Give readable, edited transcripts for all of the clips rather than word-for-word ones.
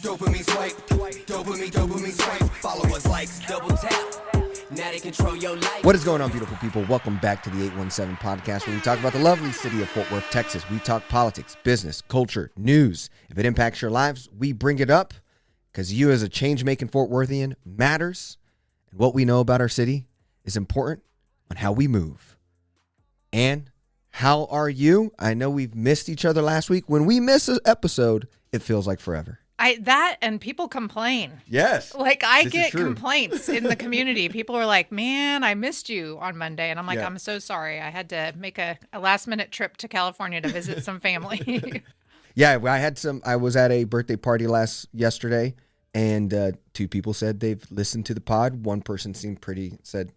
Dopamine swipe, dopamine swipe. Followers, likes, double tap. Now they control your life. What is going on, beautiful people? Welcome back to the 817 podcast, where we talk about the lovely city of Fort Worth, Texas. We talk politics, business, culture, news. If it impacts your lives, we bring it up because you as a change-making Fort Worthian matters. And what we know about our city is important on how we move. And how are you? I know we've missed each other last week. When we miss an episode, it feels like forever. And people complain. Yes. Like I get complaints in the community. People are like, man, I missed you on Monday. And I'm like, I'm so sorry. I had to make a last minute trip to California to visit some family. I was at a birthday party yesterday, and two people said they've listened to the pod. One person said,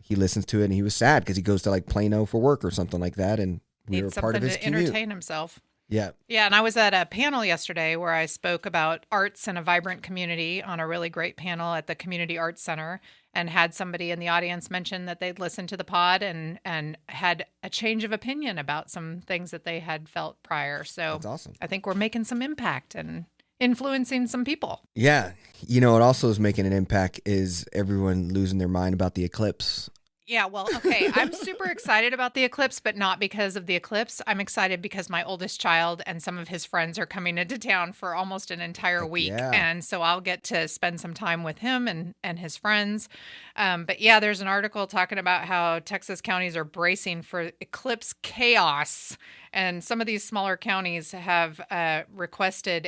he listens to it and he was sad because he goes to like Plano for work or something like that. And we were part of his commute. Entertain himself. Yeah. Yeah. And I was at a panel yesterday where I spoke about arts and a vibrant community on a really great panel at the Community Arts Center, and had somebody in the audience mention that they'd listened to the pod and had a change of opinion about some things that they had felt prior. So that's awesome. I think we're making some impact and influencing some people. Yeah. What also is making an impact is everyone losing their mind about the eclipse. Yeah, well, okay. I'm super excited about the eclipse, but not because of the eclipse. I'm excited because my oldest child and some of his friends are coming into town for almost an entire week. Yeah. And so I'll get to spend some time with him and his friends. But yeah, there's an article talking about how Texas counties are bracing for eclipse chaos. And some of these smaller counties have requested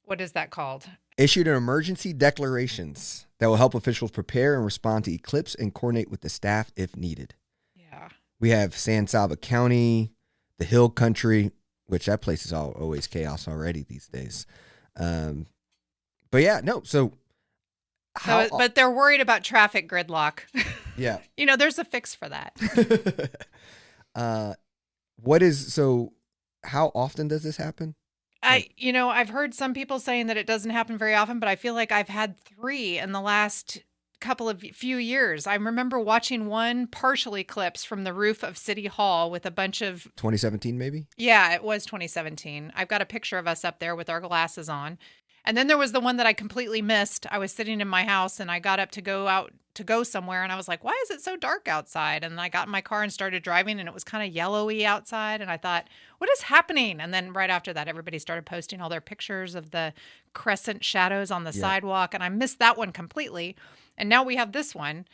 what is that called? Issued an emergency declarations that will help officials prepare and respond to eclipse and coordinate with the staff if needed. Yeah. We have San Saba County, the Hill Country, which that place is always chaos already these days. But but they're worried about traffic gridlock. Yeah. There's a fix for that. How often does this happen? I've heard some people saying that it doesn't happen very often, but I feel like I've had 3 in the last few years. I remember watching one partial eclipse from the roof of City Hall with a bunch of 2017, maybe? Yeah, it was 2017. I've got a picture of us up there with our glasses on. And then there was the one that I completely missed. I was sitting in my house and I got up to go somewhere, and I was like, why is it so dark outside? And I got in my car and started driving, and it was kind of yellowy outside. And I thought, what is happening? And then right after that, everybody started posting all their pictures of the crescent shadows on the sidewalk. And I missed that one completely. And now we have this one.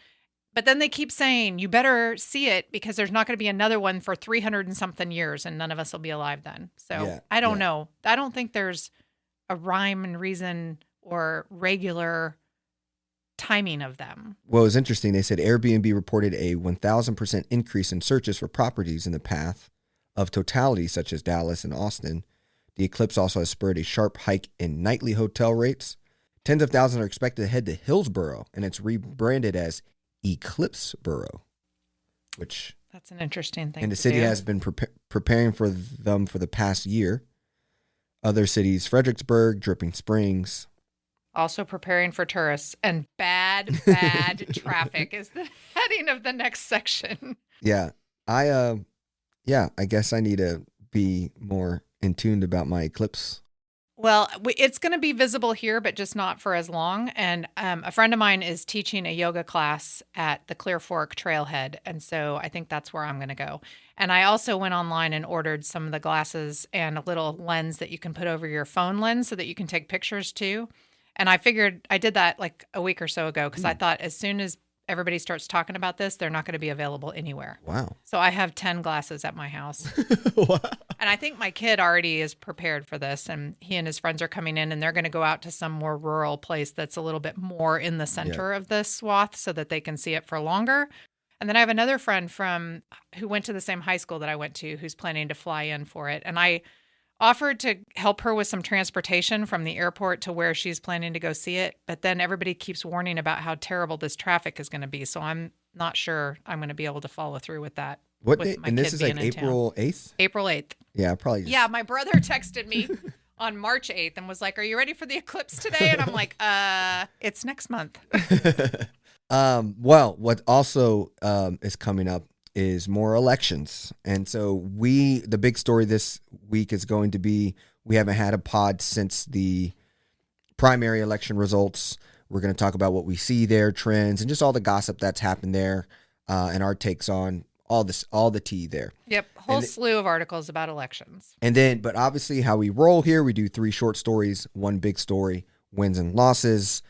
But then they keep saying, you better see it because there's not going to be another one for 300 and something years, and none of us will be alive then. So I don't know. I don't think there's a rhyme and reason or regular timing of them. Well, it was interesting. They said Airbnb reported a 1,000% increase in searches for properties in the path of totality, such as Dallas and Austin. The eclipse also has spurred a sharp hike in nightly hotel rates. Tens of thousands are expected to head to Hillsboro, and it's rebranded as Eclipseboro, which that's an interesting thing. And the city has been preparing for them for the past year. Other cities, Fredericksburg, Dripping Springs, also preparing for tourists, and bad traffic is the heading of the next section. Yeah. I guess I need to be more in tune about my eclipse. Well, it's going to be visible here, but just not for as long. And a friend of mine is teaching a yoga class at the Clear Fork Trailhead. And so I think that's where I'm going to go. And I also went online and ordered some of the glasses and a little lens that you can put over your phone lens so that you can take pictures too. And I figured I did that like a week or so ago because I thought as soon as everybody starts talking about this, they're not going to be available anywhere. Wow. So I have 10 glasses at my house. Wow. And I think my kid already is prepared for this, and he and his friends are coming in, and they're going to go out to some more rural place that's a little bit more in the center of this swath so that they can see it for longer. And then I have another friend who went to the same high school that I went to who's planning to fly in for it. And I offered to help her with some transportation from the airport to where she's planning to go see it. But then everybody keeps warning about how terrible this traffic is going to be. So I'm not sure I'm going to be able to follow through with that. What day? And this is like April 8th? April 8th. Yeah, probably. Yeah, my brother texted me on March 8th and was like, are you ready for the eclipse today? And I'm like, it's next month. Well, what also is coming up is more elections. And so the big story this week is going to be, we haven't had a pod since the primary election results. We're going to talk about what we see there, trends, and just all the gossip that's happened there, and our takes on all the tea there. Yep, whole slew of articles about elections. And then, but obviously how we roll here, we do 3 short stories, 1 big story, wins and losses.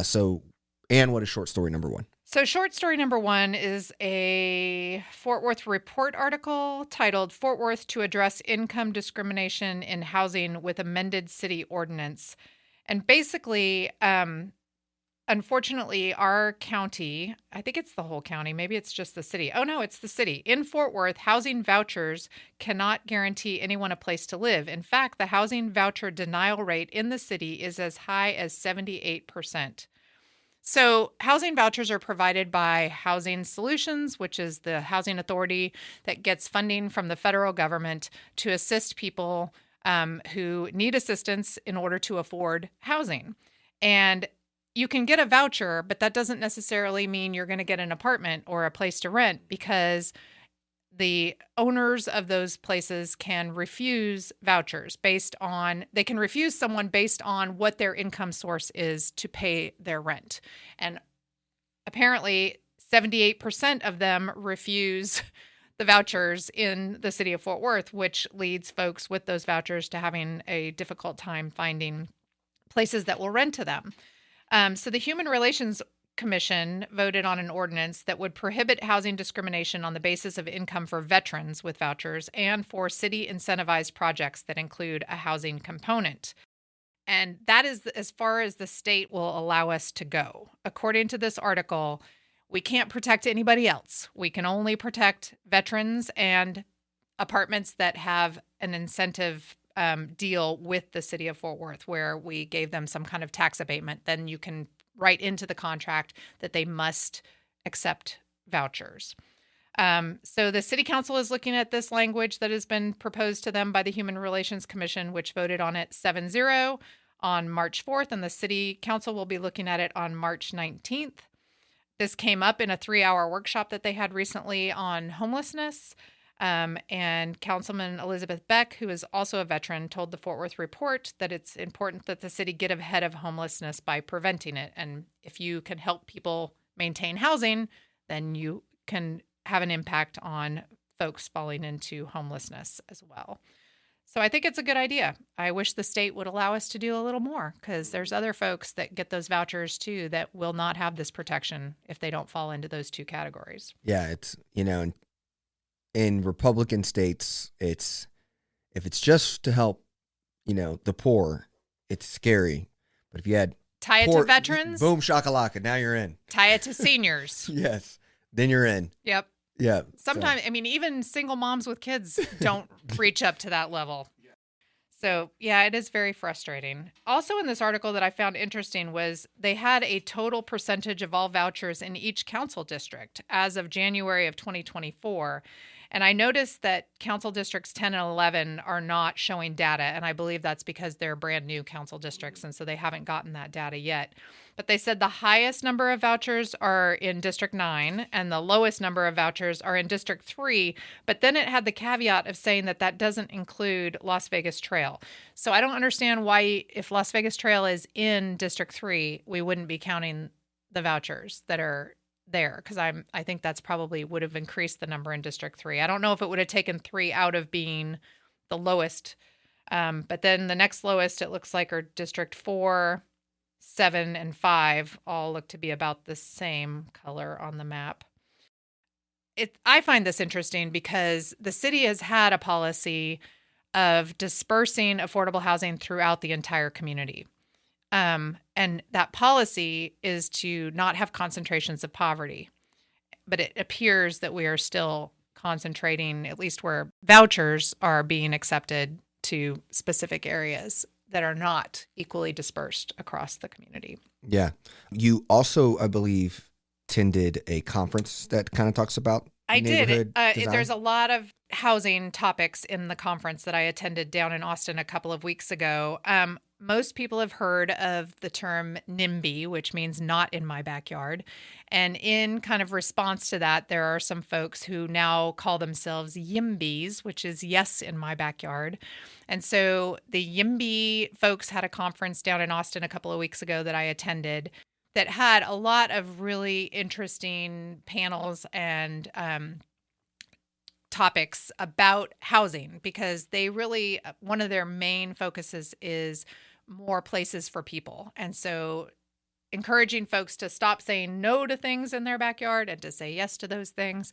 So, Ann, what is short story number 1? So short story number 1 is a Fort Worth Report article titled "Fort Worth to Address Income Discrimination in Housing with Amended City Ordinance." And basically, unfortunately, our county, I think it's the whole county, maybe it's just the city. Oh, no, it's the city. In Fort Worth, housing vouchers cannot guarantee anyone a place to live. In fact, the housing voucher denial rate in the city is as high as 78%. So housing vouchers are provided by Housing Solutions, which is the housing authority that gets funding from the federal government to assist people who need assistance in order to afford housing. And you can get a voucher, but that doesn't necessarily mean you're going to get an apartment or a place to rent, because the owners of those places can refuse vouchers they can refuse someone based on what their income source is to pay their rent. And apparently 78% of them refuse the vouchers in the city of Fort Worth, which leads folks with those vouchers to having a difficult time finding places that will rent to them. So the Human Relations Commission voted on an ordinance that would prohibit housing discrimination on the basis of income for veterans with vouchers and for city incentivized projects that include a housing component. And that is as far as the state will allow us to go. According to this article, we can't protect anybody else. We can only protect veterans and apartments that have an incentive deal with the city of Fort Worth, where we gave them some kind of tax abatement. Then you can write into the contract that they must accept vouchers. So the city council is looking at this language that has been proposed to them by the Human Relations Commission, which voted on it 7-0 on March 4th, and the city council will be looking at it on March 19th. This came up in a 3-hour workshop that they had recently on homelessness. And Councilman Elizabeth Beck, who is also a veteran, told the Fort Worth Report that it's important that the city get ahead of homelessness by preventing it. And if you can help people maintain housing, then you can have an impact on folks falling into homelessness as well. So I think it's a good idea. I wish the state would allow us to do a little more, because there's other folks that get those vouchers too that will not have this protection if they don't fall into those 2 categories. Yeah, it's, in Republican states, if it's just to help, the poor, it's scary. But if you had tie it to veterans, boom shakalaka, now you're in. Tie it to seniors. Yes, then you're in. Yep. Yeah. Sometimes, even single moms with kids don't reach up to that level. So, yeah, it is very frustrating. Also in this article that I found interesting was they had a total percentage of all vouchers in each council district as of January of 2024. And I noticed that council districts 10 and 11 are not showing data, and I believe that's because they're brand new council districts, and so they haven't gotten that data yet. But they said the highest number of vouchers are in District 9, and the lowest number of vouchers are in District 3, but then it had the caveat of saying that that doesn't include Las Vegas Trail. So I don't understand why, if Las Vegas Trail is in District 3, we wouldn't be counting the vouchers that are there, because I think that's probably would have increased the number in District 3. I don't know if it would have taken 3 out of being the lowest, but then the next lowest, it looks like, are District 4, 7, and 5 all look to be about the same color on the map. I find this interesting because the city has had a policy of dispersing affordable housing throughout the entire community. And that policy is to not have concentrations of poverty. But it appears that we are still concentrating, at least where vouchers are being accepted, to specific areas that are not equally dispersed across the community. Yeah. You also, I believe, attended a conference that kind of talks about I did. neighborhood design? There's a lot of housing topics in the conference that I attended down in Austin a couple of weeks ago. Most people have heard of the term NIMBY, which means not in my backyard. And in kind of response to that, there are some folks who now call themselves YIMBYs, which is yes in my backyard. And so the YIMBY folks had a conference down in Austin a couple of weeks ago that I attended that had a lot of really interesting panels and topics about housing, because they really, one of their main focuses is more places for people. And so encouraging folks to stop saying no to things in their backyard and to say yes to those things.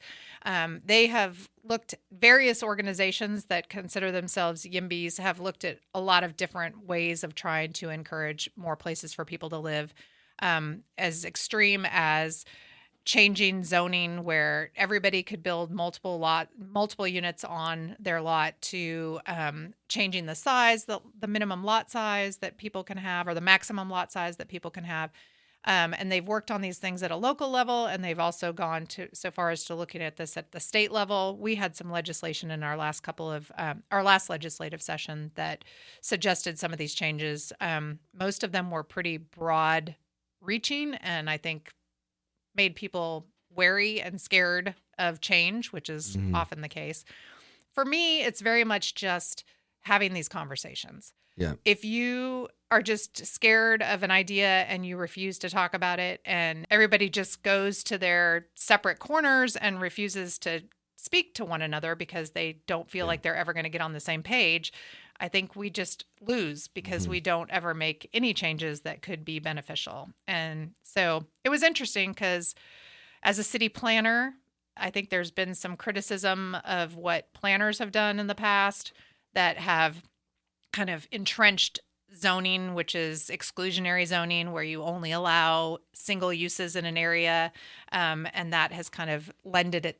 They have looked, various organizations that consider themselves YIMBYs have looked at a lot of different ways of trying to encourage more places for people to live, as extreme as changing zoning where everybody could build multiple units on their lot, to changing the size, the minimum lot size that people can have, or the maximum lot size that people can have. And they've worked on these things at a local level, and they've also gone to so far as to looking at this at the state level. We had some legislation in our last legislative session that suggested some of these changes. Most of them were pretty broad reaching, and I think made people wary and scared of change, which is often the case. For me, it's very much just having these conversations. Yeah. If you are just scared of an idea and you refuse to talk about it, and everybody just goes to their separate corners and refuses to speak to one another because they don't feel like they're ever going to get on the same page, I think we just lose, because we don't ever make any changes that could be beneficial. And so it was interesting because as a city planner, I think there's been some criticism of what planners have done in the past that have kind of entrenched zoning, which is exclusionary zoning, where you only allow single uses in an area. And that has kind of lended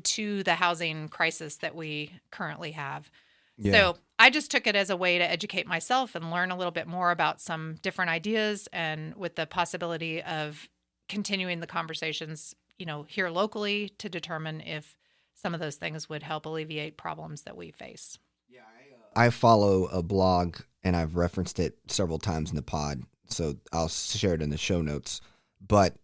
to the housing crisis that we currently have. Yeah. So I just took it as a way to educate myself and learn a little bit more about some different ideas, and with the possibility of continuing the conversations, here locally, to determine if some of those things would help alleviate problems that we face. Yeah, I follow a blog, and I've referenced it several times in the pod, so I'll share it in the show notes. But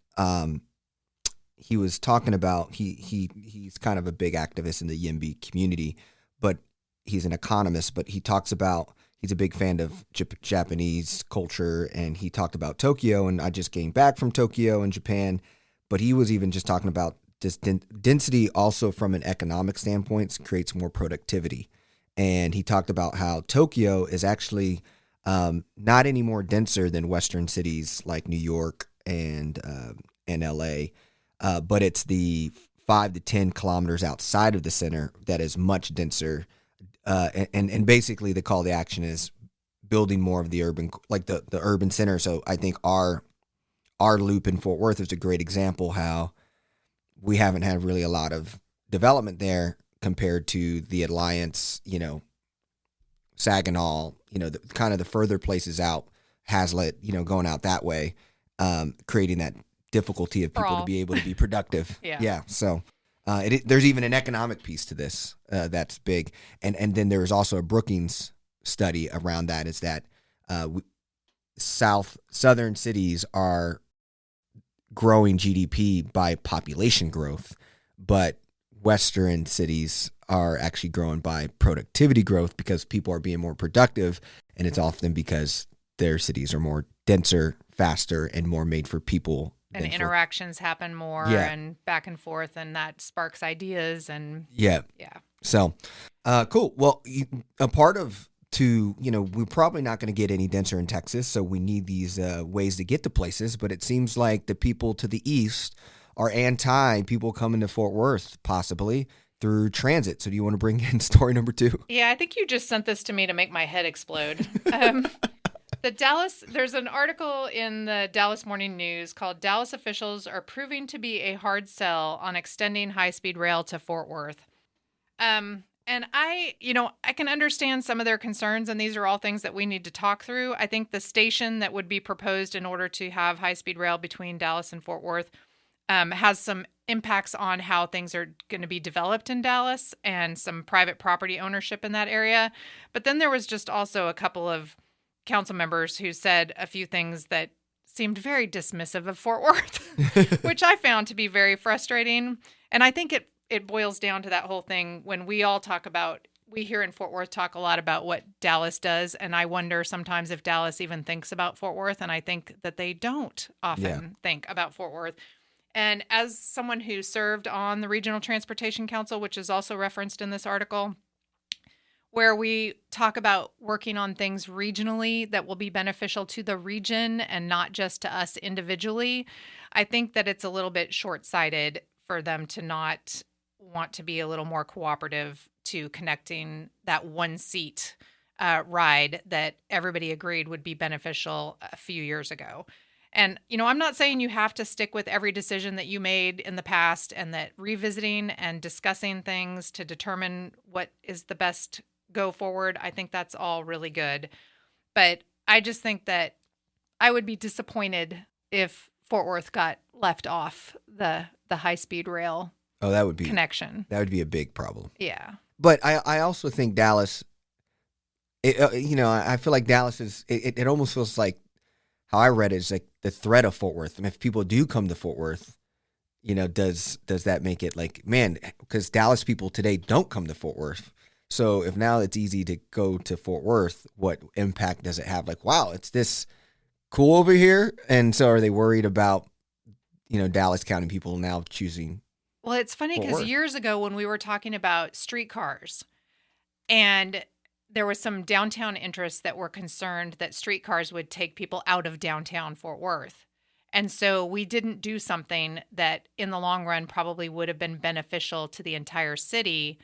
he was talking about he's kind of a big activist in the YIMBY community, but he's an economist. But he talks about he's a big fan of Japanese culture, and he talked about Tokyo. And I just came back from Tokyo in Japan, but he was even just talking about this density also from an economic standpoint creates more productivity. And he talked about how Tokyo is actually not any more denser than Western cities like New York and LA, but it's the 5 to 10 kilometers outside of the center that is much denser. And basically the call to action is building more of the urban, like the urban center. So I think our loop in Fort Worth is a great example how we haven't had really a lot of development there compared to the Alliance, Saginaw, the kind of the further places out, Hazlitt, going out that way, creating that difficulty of people to be able to be productive. Yeah. So there's even an economic piece to this that's big. And then there is also a Brookings study around that, is that southern cities are growing GDP by population growth, but Western cities are actually growing by productivity growth because people are being more productive, and it's often because their cities are more denser, faster, and more made for people. And interactions happen more and back and forth, and that sparks ideas. And yeah. So, cool. Well, a part of we're probably not going to get any denser in Texas, so we need these ways to get to places. But it seems like the people to the east are anti people coming to Fort Worth, possibly through transit. So do you want to bring in story number 2? Yeah, I think you just sent this to me to make my head explode. There's an article in the Dallas Morning News called "Dallas Officials Are Proving to Be a Hard Sell on Extending High-Speed Rail to Fort Worth." And I can understand some of their concerns, and these are all things that we need to talk through. I think the station that would be proposed in order to have high-speed rail between Dallas and Fort Worth has some impacts on how things are going to be developed in Dallas and some private property ownership in that area. But then there was just also a couple of council members who said a few things that seemed very dismissive of Fort Worth, which I found to be very frustrating. And I think it boils down to that whole thing when we all talk about, we here in Fort Worth talk a lot about what Dallas does. And I wonder sometimes if Dallas even thinks about Fort Worth. And I think that they don't often think about Fort Worth. And as someone who served on the Regional Transportation Council, which is also referenced in this article, where we talk about working on things regionally that will be beneficial to the region and not just to us individually, I think that it's a little bit short-sighted for them to not want to be a little more cooperative to connecting that one seat ride that everybody agreed would be beneficial a few years ago. And, I'm not saying you have to stick with every decision that you made in the past, and that revisiting and discussing things to determine what is the best go forward, I think that's all really good. But I just think that I would be disappointed if Fort Worth got left off the high-speed rail connection. That would be a big problem. Yeah. But I also think Dallas, I feel like Dallas is, it almost feels like, how I read it is like the threat of Fort Worth. I mean, if people do come to Fort Worth, does that make it like, man, because Dallas people today don't come to Fort Worth. So if now it's easy to go to Fort Worth, what impact does it have? Like, wow, it's this cool over here. And so are they worried about, Dallas County people now choosing? Well, it's funny because years ago when we were talking about streetcars and there was some downtown interests that were concerned that streetcars would take people out of downtown Fort Worth. And so we didn't do something that in the long run probably would have been beneficial to the entire city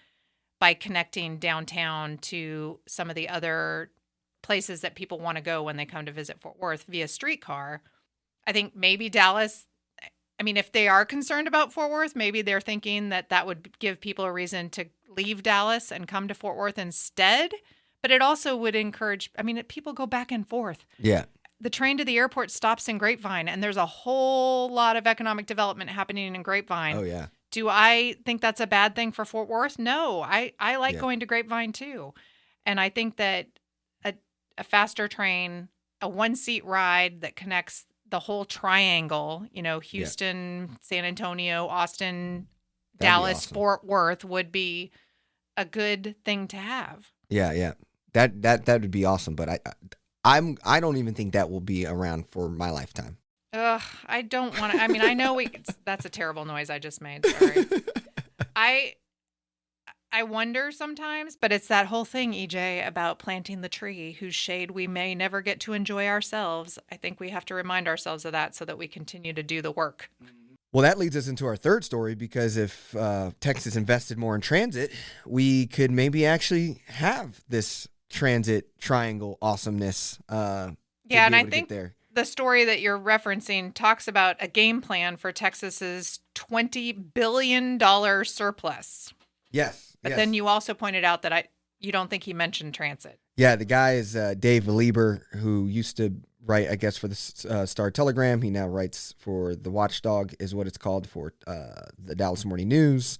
by connecting downtown to some of the other places that people want to go when they come to visit Fort Worth via streetcar. I think maybe Dallas, if they are concerned about Fort Worth, maybe they're thinking that would give people a reason to leave Dallas and come to Fort Worth instead. But it also would encourage, people go back and forth. Yeah. The train to the airport stops in Grapevine, and there's a whole lot of economic development happening in Grapevine. Oh, yeah. Do I think that's a bad thing for Fort Worth? No. I like going to Grapevine, too. And I think that a faster train, a one-seat ride that connects the whole triangle, Houston, San Antonio, Austin, Dallas, awesome. Fort Worth would be a good thing to have. Yeah. That would be awesome, but I don't even think that will be around for my lifetime. Ugh, I don't want to. I know that's a terrible noise I just made. Sorry. I wonder sometimes, but it's that whole thing, EJ, about planting the tree whose shade we may never get to enjoy ourselves. I think we have to remind ourselves of that so that we continue to do the work. Well, that leads us into our third story, because if Texas invested more in transit, we could maybe actually have this transit triangle awesomeness. And I think the story that you're referencing talks about a game plan for Texas's $20 billion surplus. Yes. But then you also pointed out that you don't think he mentioned transit. Yeah, the guy is Dave Lieber, who used to write, I guess, for the Star Telegram. He now writes for the Watchdog, is what it's called, for the Dallas Morning News.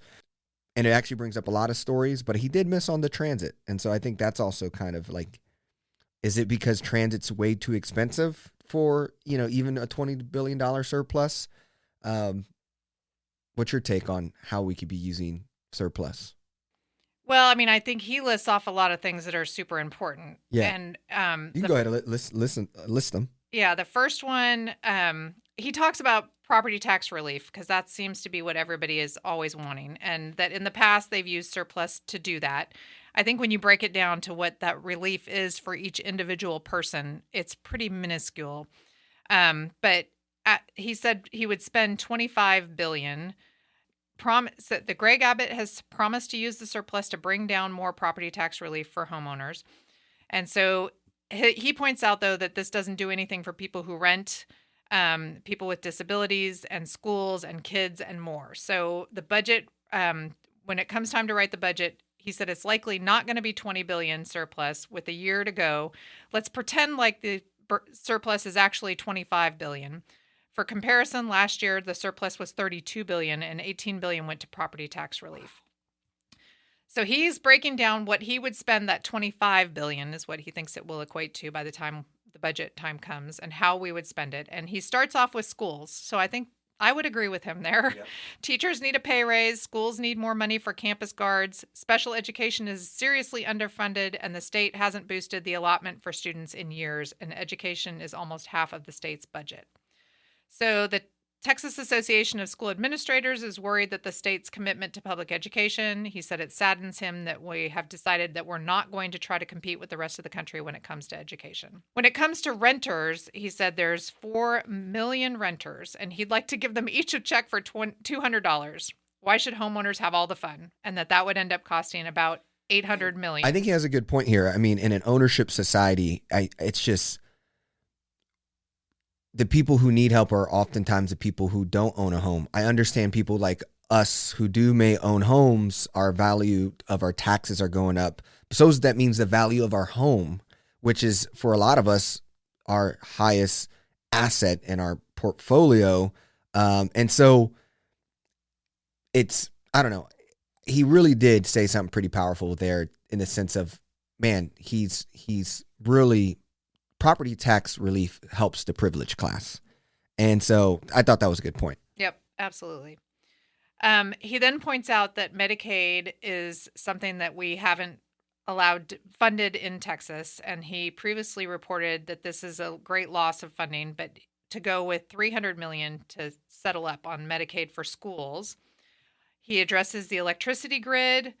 And it actually brings up a lot of stories, but he did miss on the transit. And so I think that's also kind of like, is it because transit's way too expensive for, even a $20 billion surplus? What's your take on how we could be using surplus? Well, I think he lists off a lot of things that are super important. Yeah. And you can go ahead and list them. Yeah, the first one, he talks about property tax relief, because that seems to be what everybody is always wanting, and that in the past they've used surplus to do that. I think when you break it down to what that relief is for each individual person, it's pretty minuscule. But he said he would spend $25 billion. The Greg Abbott has promised to use the surplus to bring down more property tax relief for homeowners. And so he points out, though, that this doesn't do anything for people who rent, people with disabilities, and schools and kids and more. So the budget, when it comes time to write the budget, he said it's likely not going to be $20 billion surplus with a year to go. Let's pretend like the surplus is actually $25 billion. For comparison, last year the surplus was $32 billion and $18 billion went to property tax relief. So he's breaking down what he would spend. That $25 billion is what he thinks it will equate to by the time the budget time comes, and how we would spend it. And he starts off with schools. So I think I would agree with him there. Yep. Teachers need a pay raise. Schools need more money for campus guards. Special education is seriously underfunded, and the state hasn't boosted the allotment for students in years, and education is almost half of the state's budget. So the Texas Association of School Administrators is worried that the state's commitment to public education, he said it saddens him that we have decided that we're not going to try to compete with the rest of the country when it comes to education. When it comes to renters, he said there's 4 million renters, and he'd like to give them each a check for $200. Why should homeowners have all the fun? And that would end up costing about $800 million. I think he has a good point here. I mean, in an ownership society, it's just... the people who need help are oftentimes the people who don't own a home. I understand people like us who may own homes, our value of our taxes are going up. So that means the value of our home, which is for a lot of us, our highest asset in our portfolio. And so it's, I don't know, he really did say something pretty powerful there in the sense of, man, he's really... property tax relief helps the privileged class. And so I thought that was a good point. Yep, absolutely. He then points out that Medicaid is something that we haven't funded in Texas. And he previously reported that this is a great loss of funding, but to go with $300 million to settle up on Medicaid for schools. He addresses the electricity grid,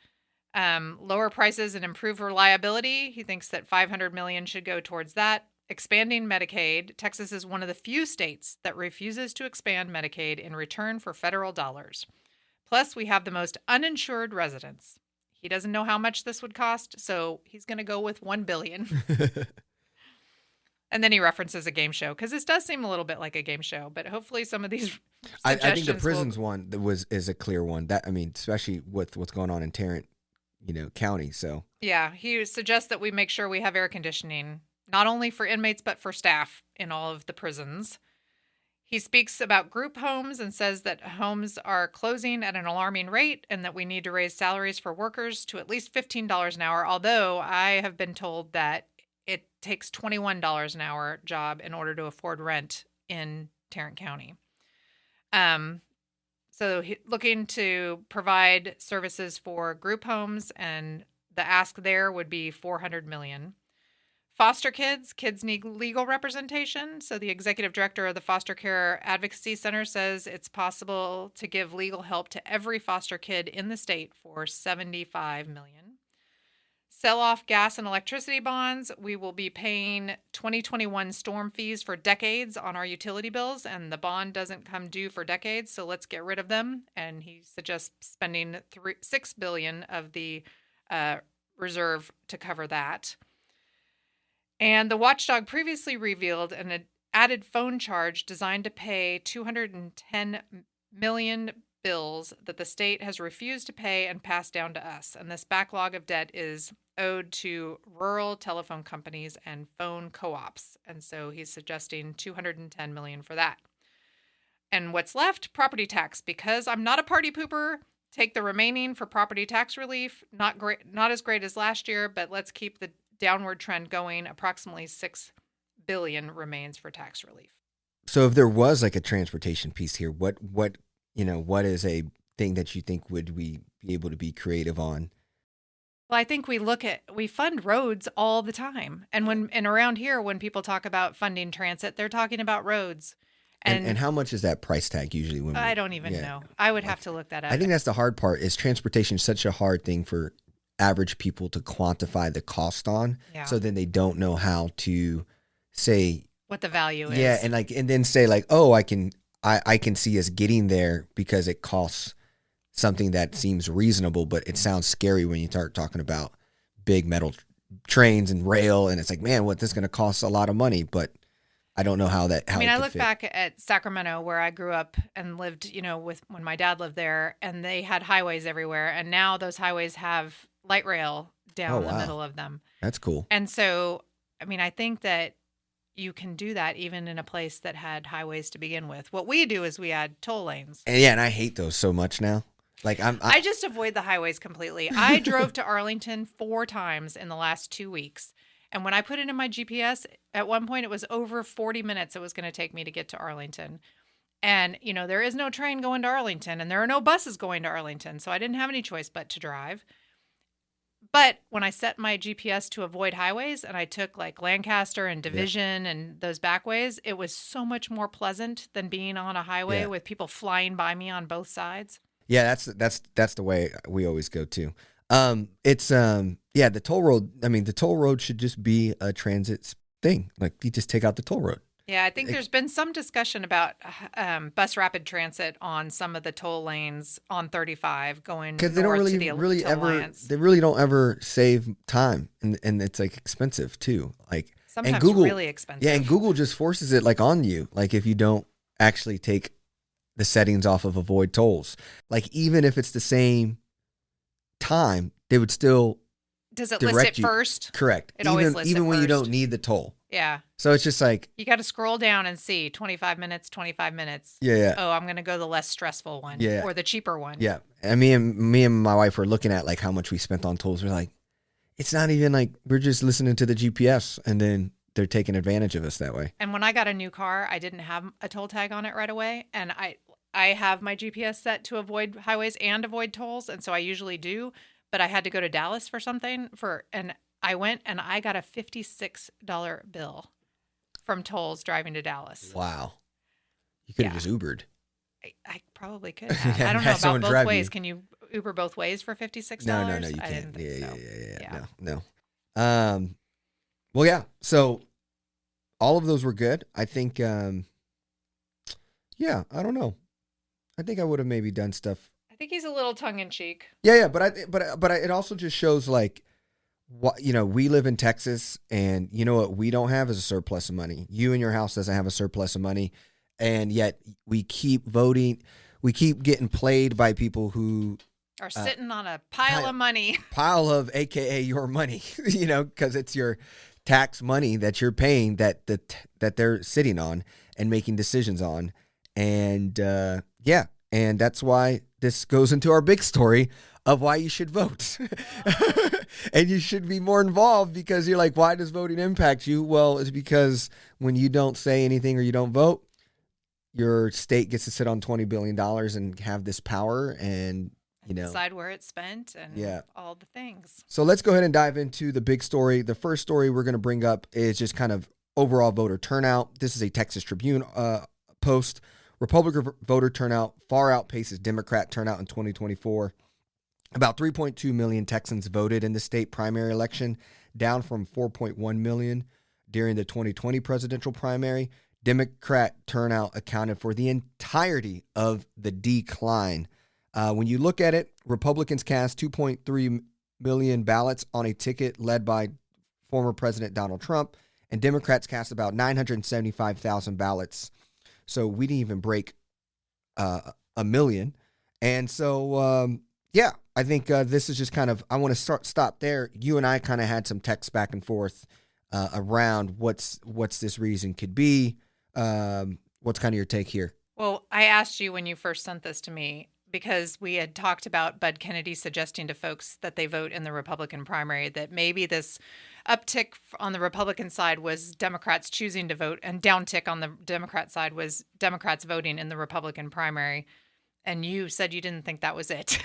lower prices and improve reliability. He thinks that $500 million should go towards that. Expanding Medicaid. Texas is one of the few states that refuses to expand Medicaid in return for federal dollars. Plus, we have the most uninsured residents. He doesn't know how much this would cost, so he's going to go with $1 billion. And then he references a game show, because this does seem a little bit like a game show, but hopefully some of these I think the prisons one is a clear one. That, I mean, especially with what's going on in Tarrant, county. So yeah, he suggests that we make sure we have air conditioning, not only for inmates, but for staff in all of the prisons. He speaks about group homes and says that homes are closing at an alarming rate and that we need to raise salaries for workers to at least $15 an hour, although I have been told that it takes $21 an hour job in order to afford rent in Tarrant County. So looking to provide services for group homes, and the ask there would be $400 million. Foster kids need legal representation. So the executive director of the Foster Care Advocacy Center says it's possible to give legal help to every foster kid in the state for $75 million. Sell off gas and electricity bonds. We will be paying 2021 storm fees for decades on our utility bills, and the bond doesn't come due for decades, so let's get rid of them. And he suggests spending $6 billion of the reserve to cover that. And the watchdog previously revealed an added phone charge designed to pay 210 million bills that the state has refused to pay and pass down to us. And this backlog of debt is owed to rural telephone companies and phone co-ops. And so he's suggesting 210 million for that. And what's left? Property tax. Because I'm not a party pooper, take the remaining for property tax relief. Not great, not as great as last year, but let's keep the downward trend going. Approximately $6 billion remains for tax relief. So if there was like a transportation piece here, what is a thing that you think would we be able to be creative on? Well, I think we fund roads all the time. And around here, when people talk about funding transit, they're talking about roads. And how much is that price tag usually? I don't even know. I would have to look that up. I think that's the hard part, is transportation is such a hard thing for average people to quantify the cost on. Yeah. So then they don't know how to say what the value is. Yeah. And then say like, oh, I can see us getting there because it costs something that seems reasonable, but it sounds scary when you start talking about big metal trains and rail. And it's like, man, this is going to cost a lot of money, but I don't know how that, I look back at Sacramento where I grew up and lived, when my dad lived there, and they had highways everywhere. And now those highways have light rail down the middle of them. That's cool. And so, I think that you can do that even in a place that had highways to begin with. What we do is we add toll lanes. And I hate those so much now. Like I just avoid the highways completely. I drove to Arlington 4 times in the last 2 weeks. And when I put it in my GPS, at one point it was over 40 minutes it was going to take me to get to Arlington. And, there is no train going to Arlington and there are no buses going to Arlington. So I didn't have any choice but to drive. But when I set my GPS to avoid highways and I took like Lancaster and Division and those back ways, it was so much more pleasant than being on a highway with people flying by me on both sides. Yeah, that's the way we always go too. The toll road. I mean, the toll road should just be a transit thing. Like you just take out the toll road. Yeah, I think there's been some discussion about bus rapid transit on some of the toll lanes on 35 going north they don't to Alliance. They really don't ever save time, and it's like expensive too. Like sometimes and Google, really expensive. Yeah, and Google just forces it like on you. Like if you don't actually take the settings off of avoid tolls, like even if it's the same time, they would still. Does it list it first? Correct. It always lists even it when first. you don't need the toll. Yeah. So it's just like you got to scroll down and see 25 minutes. Yeah. Oh, I'm going to go the less stressful one or the cheaper one. Yeah. And me and my wife were looking at like how much we spent on tolls. We're like, it's not even like we're just listening to the GPS and then they're taking advantage of us that way. And when I got a new car, I didn't have a toll tag on it right away. And I have my GPS set to avoid highways and avoid tolls. And so I usually do. But I had to go to Dallas for something and I went and I got a $56 bill from tolls driving to Dallas. Wow. You could have just Ubered. I probably could have. I don't know about both ways. Can you Uber both ways for $56? No, you can't. I didn't think so. No. Well, yeah. So all of those were good. I think, I don't know. I think I would have maybe done stuff. I think he's a little tongue in cheek. Yeah. But it also just shows like, what we live in Texas, and you know what we don't have is a surplus of money. You and your house doesn't have a surplus of money, and yet we keep voting. We keep getting played by people who are sitting on a pile of money. Pile of, AKA your money, because it's your tax money that you're paying that they're sitting on and making decisions on, and and that's why this goes into our big story of why you should vote. And you should be more involved because you're like, why does voting impact you? Well, it's because when you don't say anything or you don't vote, your state gets to sit on $20 billion and have this power and, decide where it's spent and all the things. So let's go ahead and dive into the big story. The first story we're going to bring up is just kind of overall voter turnout. This is a Texas Tribune post. Republican voter turnout far outpaces Democrat turnout in 2024. About 3.2 million Texans voted in the state primary election, down from 4.1 million during the 2020 presidential primary. Democrat turnout accounted for the entirety of the decline. When you look at it, Republicans cast 2.3 million ballots on a ticket led by former President Donald Trump, and Democrats cast about 975,000 ballots. So we didn't even break a million. And so, I think this is just kind of, I want to stop there. You and I kind of had some text back and forth around what's this reason could be. What's kind of your take here? Well, I asked you when you first sent this to me because we had talked about Bud Kennedy suggesting to folks that they vote in the Republican primary, that maybe this uptick on the Republican side was Democrats choosing to vote, and downtick on the Democrat side was Democrats voting in the Republican primary. And you said you didn't think that was it.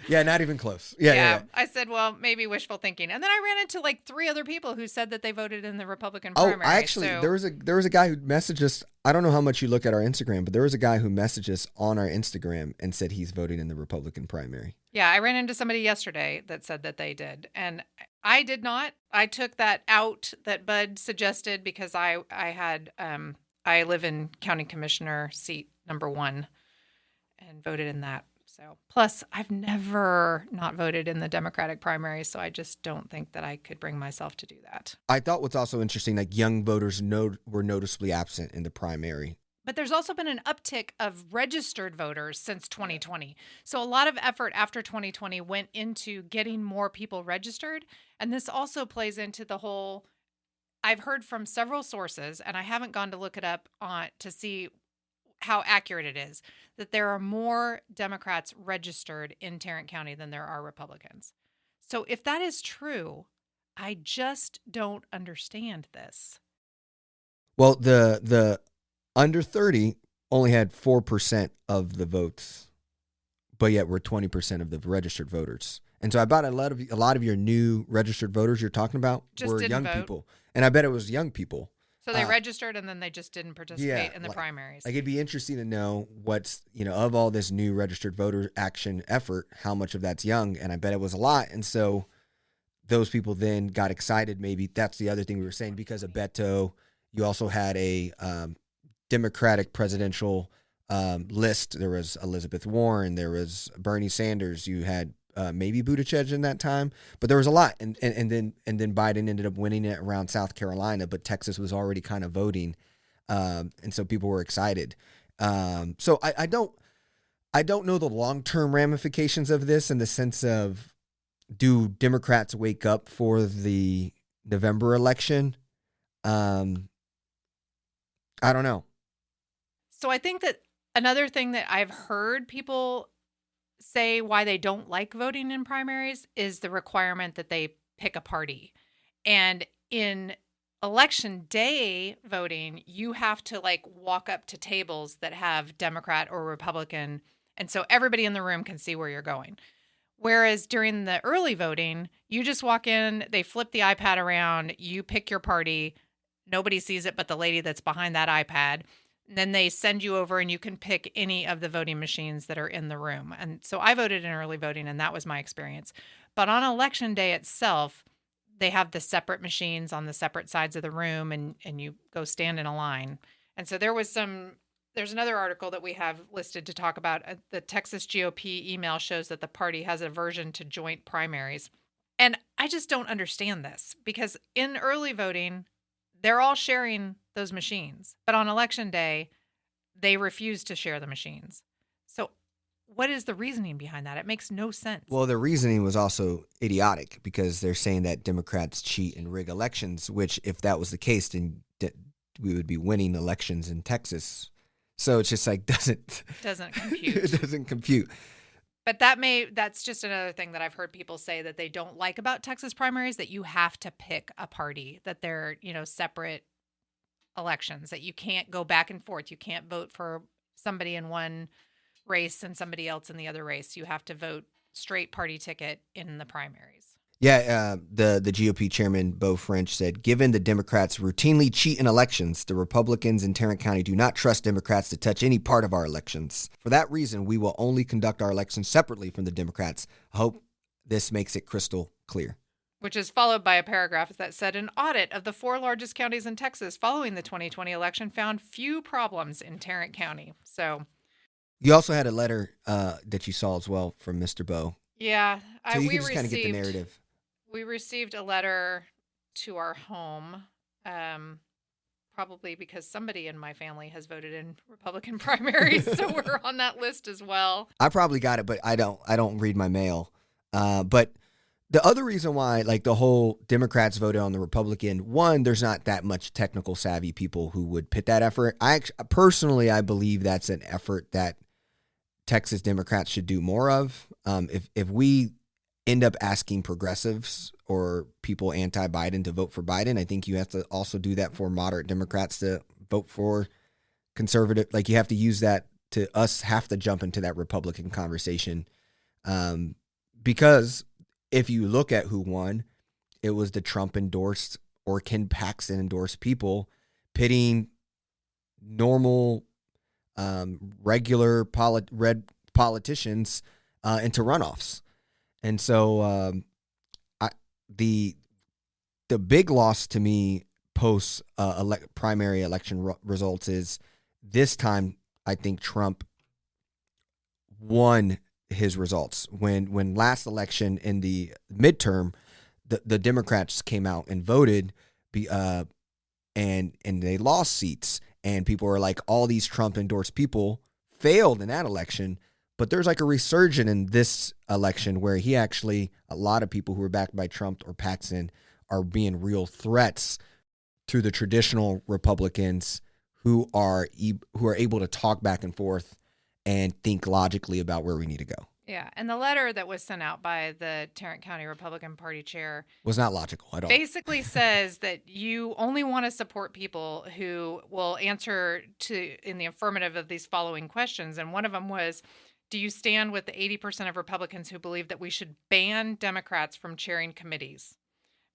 Yeah, not even close. Yeah. I said, well, maybe wishful thinking. And then I ran into like 3 other people who said that they voted in the Republican primary. There was a guy who messaged us. I don't know how much you look at our Instagram, but there was a guy who messaged us on our Instagram and said he's voting in the Republican primary. Yeah, I ran into somebody yesterday that said that they did. And I did not. I took that out that Bud suggested because I live in County Commissioner seat number 1. And voted in that. So, plus, I've never not voted in the Democratic primary, so I just don't think that I could bring myself to do that. I thought what's also interesting, like young voters were noticeably absent in the primary. But there's also been an uptick of registered voters since 2020. So a lot of effort after 2020 went into getting more people registered. And this also plays into the whole I've heard from several sources, and I haven't gone to look it up on to see how accurate it is, that there are more Democrats registered in Tarrant County than there are Republicans. So if that is true, I just don't understand this. Well, the under 30 only had 4% of the votes, but yet we're 20% of the registered voters. And so I bet a lot of your new registered voters you're talking about Just were didn't young vote. people. And I bet it was young people. So they registered and then they just didn't participate in the primaries. Like it'd be interesting to know what's, of all this new registered voter action effort, how much of that's young. And I bet it was a lot. And so those people then got excited. Maybe that's the other thing we were saying, because of Beto. You also had a Democratic presidential list. There was Elizabeth Warren. There was Bernie Sanders. You had maybe Buttigieg in that time, but there was a lot. And then Biden ended up winning it around South Carolina, but Texas was already kind of voting. And so people were excited. So I don't know the long-term ramifications of this, in the sense of, do Democrats wake up for the November election? I don't know. So I think that another thing that I've heard people say why they don't like voting in primaries is the requirement that they pick a party. And in election day voting, you have to walk up to tables that have Democrat or Republican. And so everybody in the room can see where you're going. Whereas during the early voting, you just walk in, they flip the iPad around, you pick your party, nobody sees it but the lady that's behind that iPad. And then they send you over and you can pick any of the voting machines that are in the room. And so I voted in early voting, and that was my experience. But on election day itself, they have the separate machines on the separate sides of the room, and you go stand in a line. And so there's another article that we have listed to talk about. The Texas GOP email shows that the party has aversion to joint primaries. And I just don't understand this, because in early voting, they're all sharing those machines. But on election day, they refuse to share the machines. So what is the reasoning behind that? It makes no sense. Well, the reasoning was also idiotic, because they're saying that Democrats cheat and rig elections, which, if that was the case, then we would be winning elections in Texas. So it's just doesn't compute. It doesn't compute. But that's just another thing that I've heard people say that they don't like about Texas primaries, that you have to pick a party, that they're, separate elections, that you can't go back and forth. You can't vote for somebody in one race and somebody else in the other race. You have to vote straight party ticket in the primaries. Yeah, the GOP chairman, Beau French, said, given the Democrats routinely cheat in elections, the Republicans in Tarrant County do not trust Democrats to touch any part of our elections. For that reason, we will only conduct our elections separately from the Democrats. I hope this makes it crystal clear. Which is followed by a paragraph that said, an audit of the 4 largest counties in Texas following the 2020 election found few problems in Tarrant County. So you also had a letter that you saw as well from Mr. Beau. Yeah. So you can just kind of get the narrative. We received a letter to our home, probably because somebody in my family has voted in Republican primaries, so we're on that list as well. I probably got it, but I don't read my mail. But the other reason why, the whole Democrats voted on the Republican, one, there's not that much technical savvy people who would put that effort. I believe that's an effort that Texas Democrats should do more of. If we end up asking progressives or people anti-Biden to vote for Biden, I think you have to also do that for moderate Democrats to vote for conservative. You have to use that to have to jump into that Republican conversation. Because if you look at who won, it was the Trump endorsed or Ken Paxton endorsed people pitting normal, regular red politicians into runoffs. And so the big loss to me post primary election results is this time I think Trump won his results. When last election in the midterm, the Democrats came out and voted and they lost seats, and people were like, all these Trump endorsed people failed in that election. But there's a resurgence in this election where a lot of people who were backed by Trump or Paxton are being real threats to the traditional Republicans who are able to talk back and forth and think logically about where we need to go. Yeah, and the letter that was sent out by the Tarrant County Republican Party chair Was not logical at all. basically says that you only want to support people who will answer in the affirmative of these following questions. And one of them was, do you stand with the 80% of Republicans who believe that we should ban Democrats from chairing committees?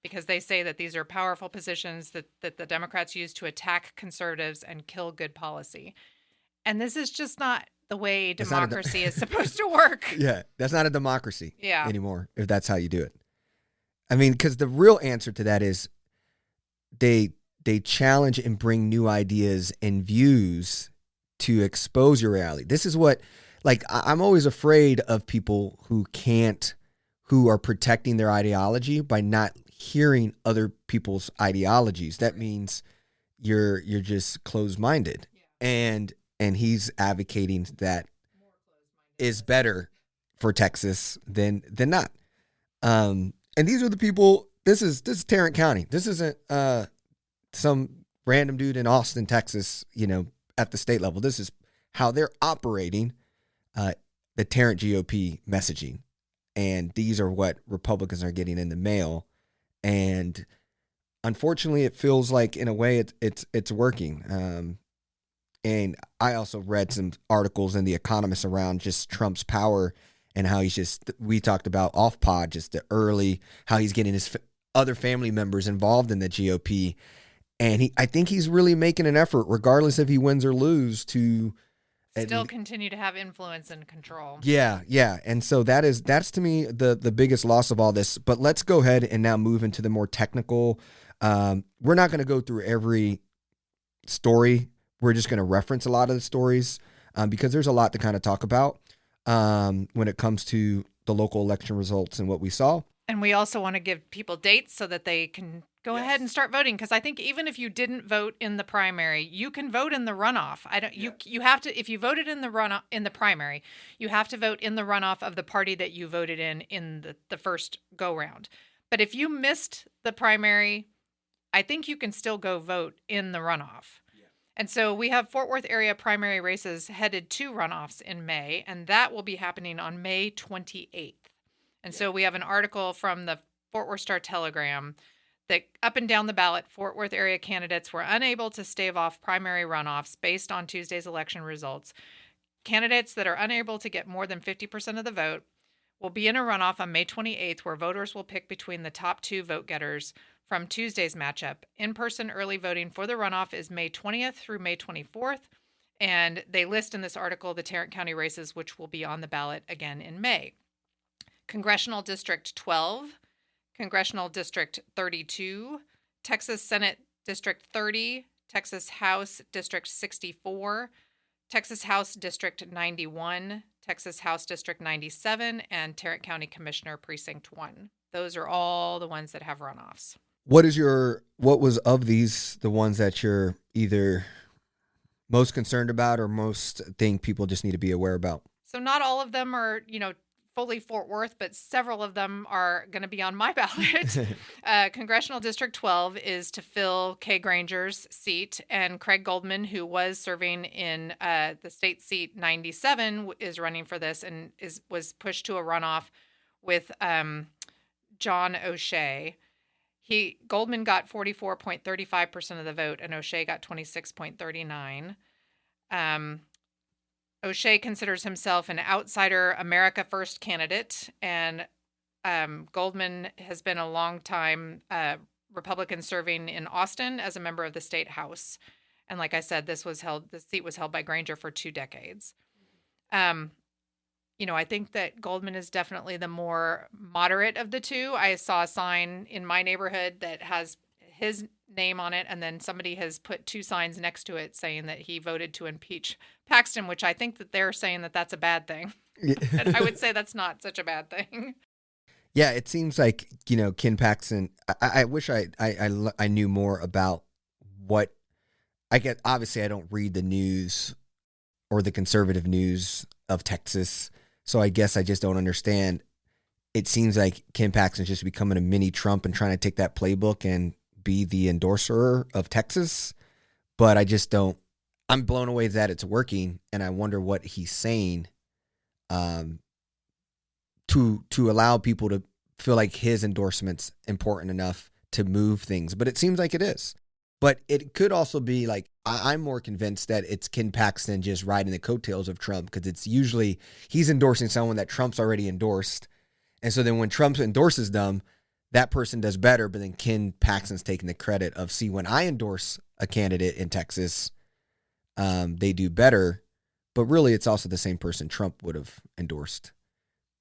Because they say that these are powerful positions that the Democrats use to attack conservatives and kill good policy. And this is just not the way democracy is supposed to work. Yeah, that's not a democracy anymore, if that's how you do it. I mean, because the real answer to that is they challenge and bring new ideas and views to expose your reality. This is what, like, I'm always afraid of people who are protecting their ideology by not hearing other people's ideologies. That means you're just closed-minded. Yeah. And he's advocating that is better for Texas than not. And these are the people. This is Tarrant County. This isn't some random dude in Austin, Texas, at the state level. This is how they're operating the Tarrant GOP messaging. And these are what Republicans are getting in the mail. And unfortunately, it feels like in a way it's working. And I also read some articles in The Economist around just Trump's power and how we talked about off pod, just how he's getting his other family members involved in the GOP. And I think he's really making an effort, regardless if he wins or lose, to still continue to have influence and control. Yeah. And so that's to me the biggest loss of all this. But let's go ahead and now move into the more technical. We're not going to go through every story. We're just going to reference a lot of the stories because there's a lot to kind of talk about when it comes to the local election results and what we saw. And we also want to give people dates so that they can go ahead and start voting. Because I think even if you didn't vote in the primary, you can vote in the runoff. You have to, if you voted in the primary, you have to vote in the runoff of the party that you voted in the first go round. But if you missed the primary, I think you can still go vote in the runoff. And so we have Fort Worth area primary races headed to runoffs in May, and that will be happening on May 28th. And so we have an article from the Fort Worth Star-Telegram that up and down the ballot, Fort Worth area candidates were unable to stave off primary runoffs based on Tuesday's election results. Candidates that are unable to get more than 50% of the vote will be in a runoff on May 28th, where voters will pick between the top two vote getters from Tuesday's matchup. In-person early voting for the runoff is May 20th through May 24th, and they list in this article the Tarrant County races, which will be on the ballot again in May. Congressional District 12, Congressional District 32, Texas Senate District 30, Texas House District 64, Texas House District 91, Texas House District 97, and Tarrant County Commissioner Precinct 1. Those are all the ones that have runoffs. What was of these the ones that you're either most concerned about or most think people just need to be aware about? So not all of them are, fully Fort Worth, but several of them are going to be on my ballot. Congressional District 12 is to fill Kay Granger's seat, and Craig Goldman, who was serving in the state seat 97, is running for this and was pushed to a runoff with John O'Shea. Goldman got 44.35% of the vote, and O'Shea got 26.39%. O'Shea considers himself an outsider America First candidate, and Goldman has been a long-time Republican serving in Austin as a member of the state house. And like I said, the seat was held by Granger for 2 decades. I think that Goldman is definitely the more moderate of the two. I saw a sign in my neighborhood that has his name on it, and then somebody has put 2 signs next to it saying that he voted to impeach Paxton, which I think that they're saying that that's a bad thing. And I would say that's not such a bad thing. Yeah, it seems like, Ken Paxton, I wish I knew more about what I get. Obviously, I don't read the news or the conservative news of Texas, so I guess I just don't understand. It seems like Ken Paxton's just becoming a mini Trump and trying to take that playbook and be the endorser of Texas, but I just don't. I'm blown away that it's working, and I wonder what he's saying to allow people to feel like his endorsement's important enough to move things. But it seems like it is. But it could also be like, I'm more convinced that it's Ken Paxton just riding the coattails of Trump, because it's usually he's endorsing someone that Trump's already endorsed. And so then when Trump endorses them, that person does better. But then Ken Paxton's taking the credit of, see, when I endorse a candidate in Texas, they do better. But really, it's also the same person Trump would have endorsed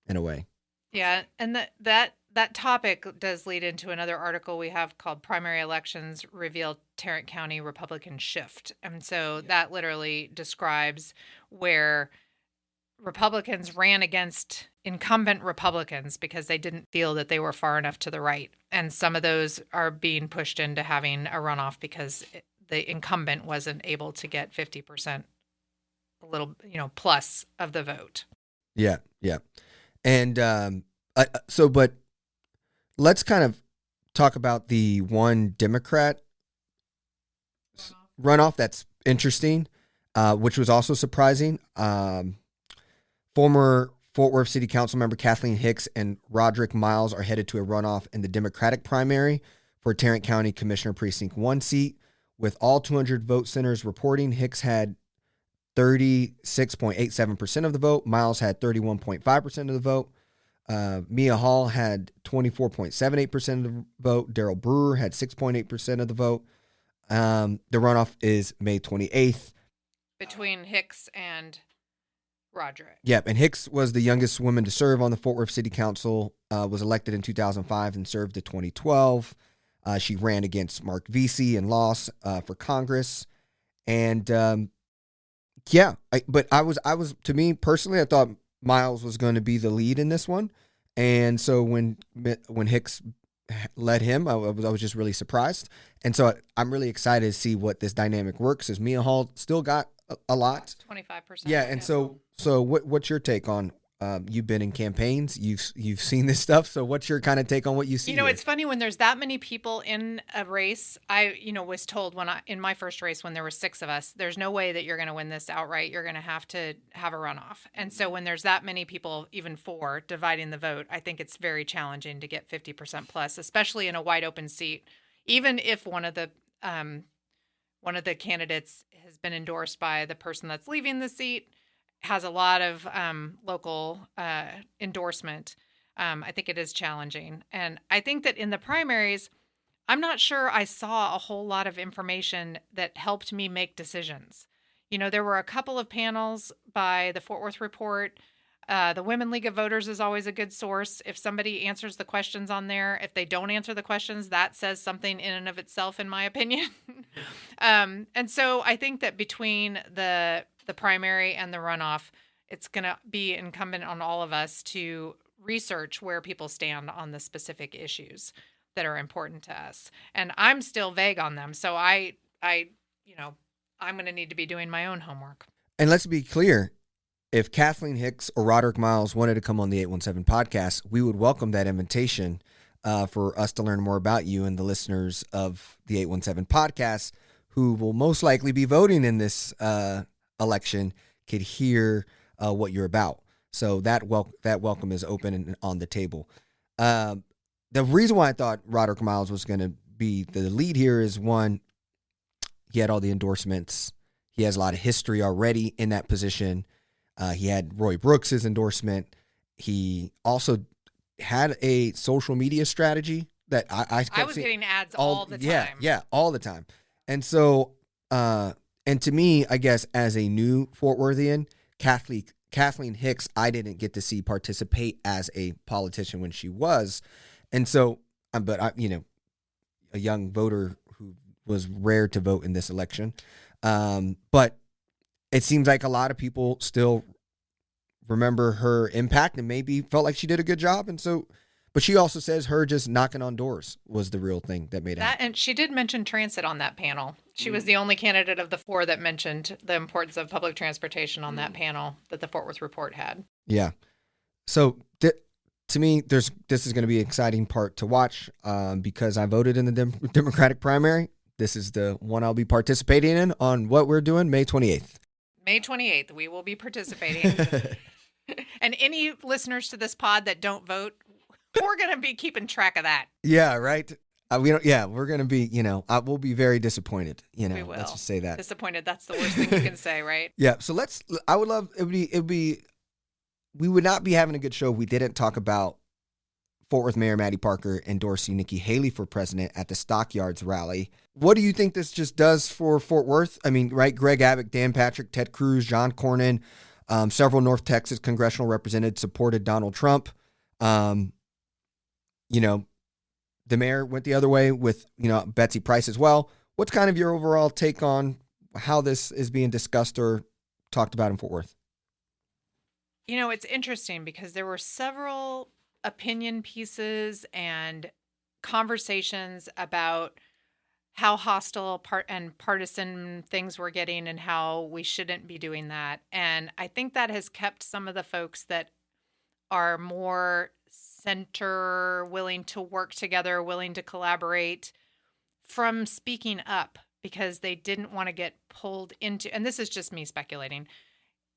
in a way. Yeah, and that topic does lead into another article we have called "Primary Elections Reveal Tarrant County Republican Shift," and so that literally describes where Republicans ran against incumbent Republicans because they didn't feel that they were far enough to the right, and some of those are being pushed into having a runoff because the incumbent wasn't able to get 50%, a little, plus of the vote. Yeah. And but let's kind of talk about the one Democrat runoff that's interesting, which was also surprising. Former Fort Worth City Council member Kathleen Hicks and Roderick Miles are headed to a runoff in the Democratic primary for Tarrant County Commissioner Precinct 1 seat. With all 200 vote centers reporting, Hicks had 36.87% of the vote. Miles had 31.5% of the vote. Mia Hall had 24.78% of the vote. Daryl Brewer had 6.8% of the vote. The runoff is May 28th. Between Hicks and Roderick. Yep, and Hicks was the youngest woman to serve on the Fort Worth City Council, was elected in 2005 and served to 2012. She ran against Mark Vesey and lost for Congress. And to me personally, I thought Miles was going to be the lead in this one. And so when Hicks led him, I was just really surprised. And so I'm really excited to see what this dynamic works, as Mia Hall still got a lot. 25%. Yeah. And so what's your take on, you've been in campaigns, you've seen this stuff. So what's your kind of take on what you see? It's funny when there's that many people in a race. I, was told in my first race, when there were 6 of us, there's no way that you're going to win this outright. You're going to have a runoff. And so when there's that many people, even 4, dividing the vote, I think it's very challenging to get 50% plus, especially in a wide open seat. Even if one of the candidates has been endorsed by the person that's leaving the seat, has a lot of local endorsement. I think it is challenging. And I think that in the primaries, I'm not sure I saw a whole lot of information that helped me make decisions. There were a couple of panels by the Fort Worth Report. The Women League of Voters is always a good source. If somebody answers the questions on there, if they don't answer the questions, that says something in and of itself, in my opinion. And so I think that between the primary and the runoff, it's going to be incumbent on all of us to research where people stand on the specific issues that are important to us. And I'm still vague on them. So I'm going to need to be doing my own homework. And let's be clear, if Kathleen Hicks or Roderick Miles wanted to come on the 817 podcast, we would welcome that invitation for us to learn more about you, and the listeners of the 817 podcast, who will most likely be voting in this election, could hear what you're about. So that welcome is open and on the table. The reason why I thought Roderick Miles was going to be the lead here is, one, he had all the endorsements. He has a lot of history already in that position. He had Roy Brooks's endorsement. He also had a social media strategy that I was getting ads all the time. Yeah, all the time. And so, and to me, I guess as a new Fort Worthian, Kathleen Hicks, I didn't get to see participate as a politician when she was. And so, but I, a young voter who was rare to vote in this election. But it seems like a lot of people still remember her impact and maybe felt like she did a good job. And so, but she also says her just knocking on doors was the real thing that made it happen. And she did mention transit on that panel. She was the only candidate of the 4 that mentioned the importance of public transportation on that panel that the Fort Worth Report had. Yeah. So To me, this is going to be an exciting part to watch because I voted in the Democratic primary. This is the one I'll be participating in on what we're doing May 28th. May 28th, we will be participating. And any listeners to this pod that don't vote, we're going to be keeping track of that. Yeah, right. We're going to be, we'll be very disappointed. We will. Let's just say that. Disappointed. That's the worst thing you can say, right? Yeah. So we would not be having a good show if we didn't talk about Fort Worth Mayor Maddie Parker endorsing Nikki Haley for president at the Stockyards rally. What do you think this just does for Fort Worth? I mean, right, Greg Abbott, Dan Patrick, Ted Cruz, John Cornyn, several North Texas congressional representatives supported Donald Trump. The mayor went the other way with, Betsy Price as well. What's kind of your overall take on how this is being discussed or talked about in Fort Worth? It's interesting because there were several opinion pieces and conversations about how hostile and partisan things were getting and how we shouldn't be doing that. And I think that has kept some of the folks that are more center, willing to work together, willing to collaborate, from speaking up because they didn't want to get pulled into, and this is just me speculating,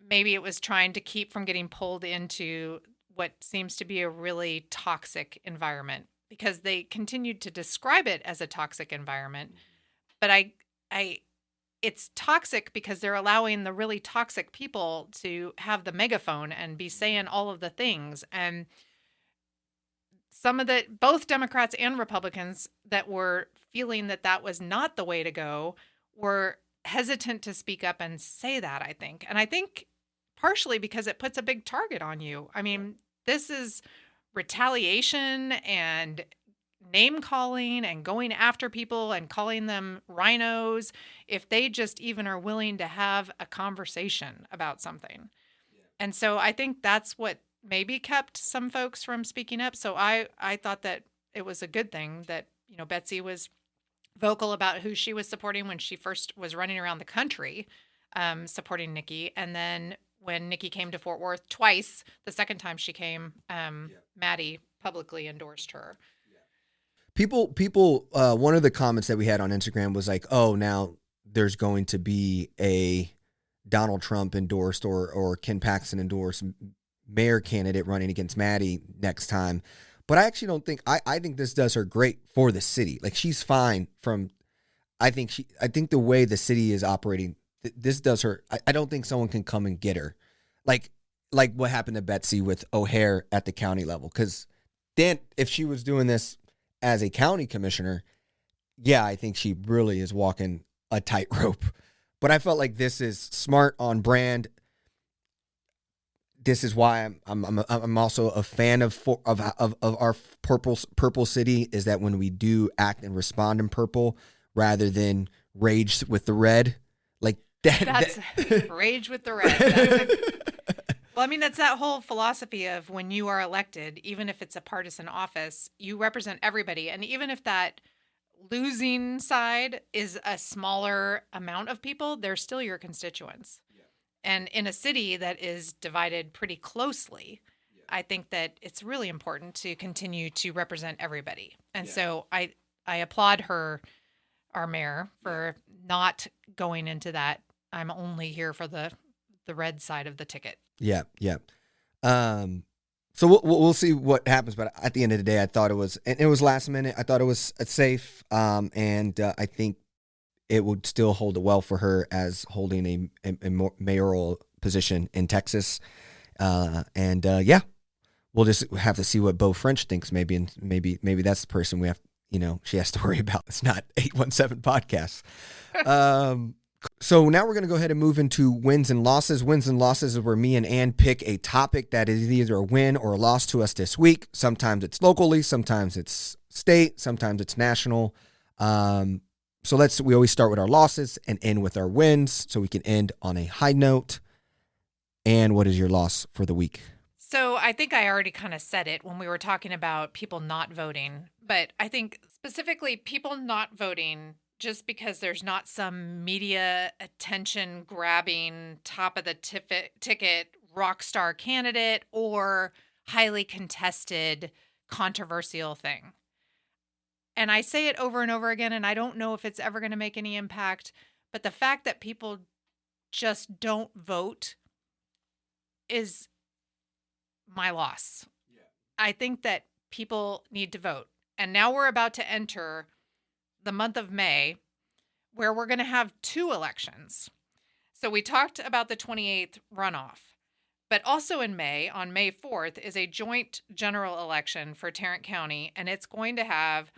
maybe it was trying to keep from getting pulled into what seems to be a really toxic environment, because they continued to describe it as a toxic environment. But it's toxic because they're allowing the really toxic people to have the megaphone and be saying all of the things. And both Democrats and Republicans that were feeling that that was not the way to go were hesitant to speak up and say that, I think. And I think partially because it puts a big target on you. I mean, this is retaliation and name calling and going after people and calling them rhinos if they just even are willing to have a conversation about something. Yeah. And so I think that's what maybe kept some folks from speaking up. So I thought that it was a good thing that, Betsy was vocal about who she was supporting when she first was running around the country supporting Nikki. And then when Nikki came to Fort Worth twice, the second time she came, Maddie publicly endorsed her. People, one of the comments that we had on Instagram was like, oh, now there's going to be a Donald Trump endorsed or Ken Paxton endorsed mayor candidate running against Maddie next time. But I actually don't think, I think this does her great for the city. Like, she's fine I think the way the city is operating, this does her. I don't think someone can come and get her. Like what happened to Betsy with O'Hare at the county level. Because Dan, if she was doing this as a county commissioner, yeah, I think she really is walking a tightrope. But I felt like this is smart, on brand. This is why I'm also a fan of our purple city, is that when we do act and respond in purple rather than rage with the red, like that's rage with the red. Well, I mean, that's that whole philosophy of when you are elected, even if it's a partisan office, you represent everybody. And even if that losing side is a smaller amount of people, they're still your constituents. Yeah. And in a city that is divided pretty closely, yeah, I think that it's really important to continue to represent everybody. And so I applaud our mayor, for not going into that, I'm only here for the red side of the ticket. Yeah. So we'll see what happens, but at the end of the day, I thought it was last minute. I thought it was safe, and I think it would still hold well for her as holding a mayoral position in Texas. We'll just have to see what Beau French thinks. Maybe that's the person we have. She has to worry about. It's not 817 podcasts. So now we're going to go ahead and move into wins and losses. Wins and losses is where me and Ann pick a topic that is either a win or a loss to us this week. Sometimes it's locally, sometimes it's state, sometimes it's national. So we always start with our losses and end with our wins so we can end on a high note. And what is your loss for the week? So I think I already kind of said it when we were talking about people not voting. But I think specifically people not voting just because there's not some media attention grabbing top of the ticket rock star candidate or highly contested, controversial thing. And I say it over and over again, and I don't know if it's ever going to make any impact, but the fact that people just don't vote is my loss. Yeah. I think that people need to vote. And now we're about to enter the month of May, where we're going to have 2 elections. So we talked about the 28th runoff, but also in May, on May 4th, is a joint general election for Tarrant County, and it's going to have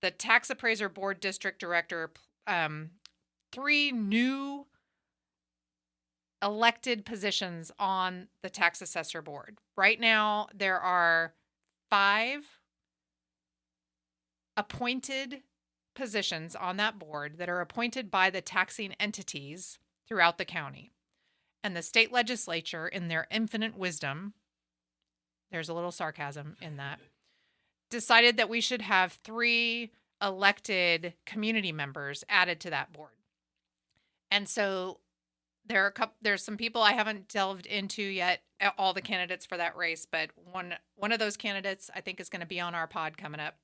the tax appraiser board district director, 3 new elected positions on the tax assessor board. Right now, there are 5 appointed positions on that board that are appointed by the taxing entities throughout the county. And the state legislature, in their infinite wisdom, there's a little sarcasm in that, decided that we should have 3 elected community members added to that board. And so there's some people I haven't delved into yet, all the candidates for that race, but one of those candidates I think is going to be on our pod coming up.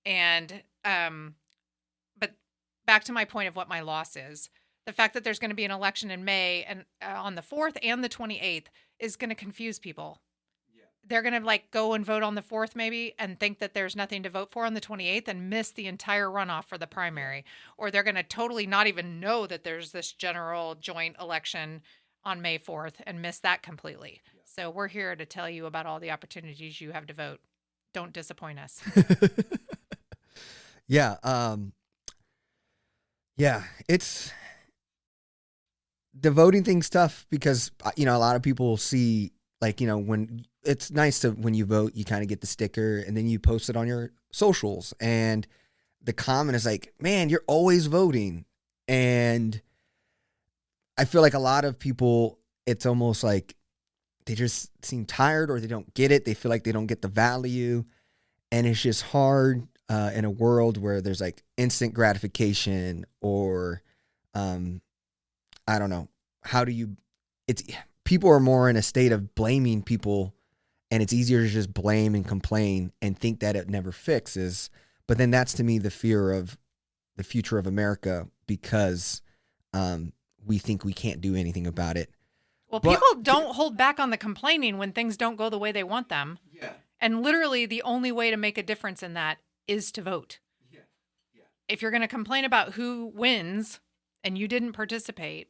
And but back to my point of what my loss is, the fact that there's going to be an election in May and on the 4th and the 28th is going to confuse people. Yeah. They're going to go and vote on the 4th maybe and think that there's nothing to vote for on the 28th and miss the entire runoff for the primary. Or they're going to totally not even know that there's this general joint election on May 4th and miss that completely. Yeah. So we're here to tell you about all the opportunities you have to vote. Don't disappoint us. Yeah. Yeah, it's the voting thing's tough because, a lot of people see, when it's nice to, when you vote, you kind of get the sticker and then you post it on your socials. And the comment is like, man, you're always voting. And I feel like a lot of people, it's almost like they just seem tired or they don't get it. They feel like they don't get the value. And it's just hard in a world where there's instant gratification or, I don't know. How do you, people are more in a state of blaming people, and it's easier to just blame and complain and think that it never fixes. But then that's, to me, the fear of the future of America, because we think we can't do anything about it. Well, people don't hold back on the complaining when things don't go the way they want them. Yeah. And literally the only way to make a difference in that is to vote. Yeah. Yeah. If you're going to complain about who wins and you didn't participate,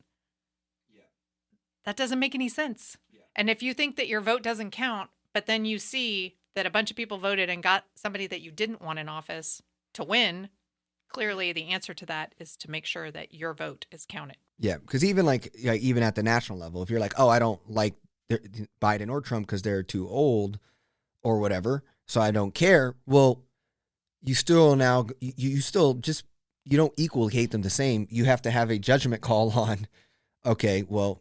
that doesn't make any sense. Yeah. And if you think that your vote doesn't count, but then you see that a bunch of people voted and got somebody that you didn't want in office to win, clearly the answer to that is to make sure that your vote is counted. Yeah, because even even at the national level, if you're like, oh, I don't like Biden or Trump because they're too old or whatever, so I don't care. Well, you still you don't equally hate them the same. You have to have a judgment call on, okay, well,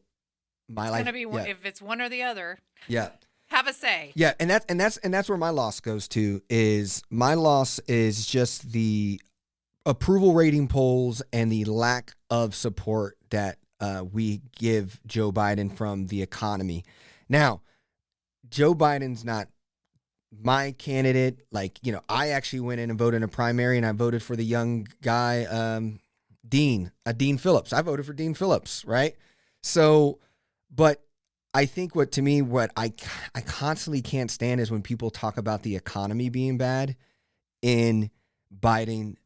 my life. It's going to be if it's one or the other. Yeah. Have a say. Yeah, and that's where my loss goes to. Is my loss is just the approval rating polls and the lack of support that we give Joe Biden from the economy. Now, Joe Biden's not my candidate. I actually went in and voted in a primary, and I voted for the young guy, Dean Phillips. I voted for Dean Phillips, right? So, but I think what I constantly can't stand is when people talk about the economy being bad in Biden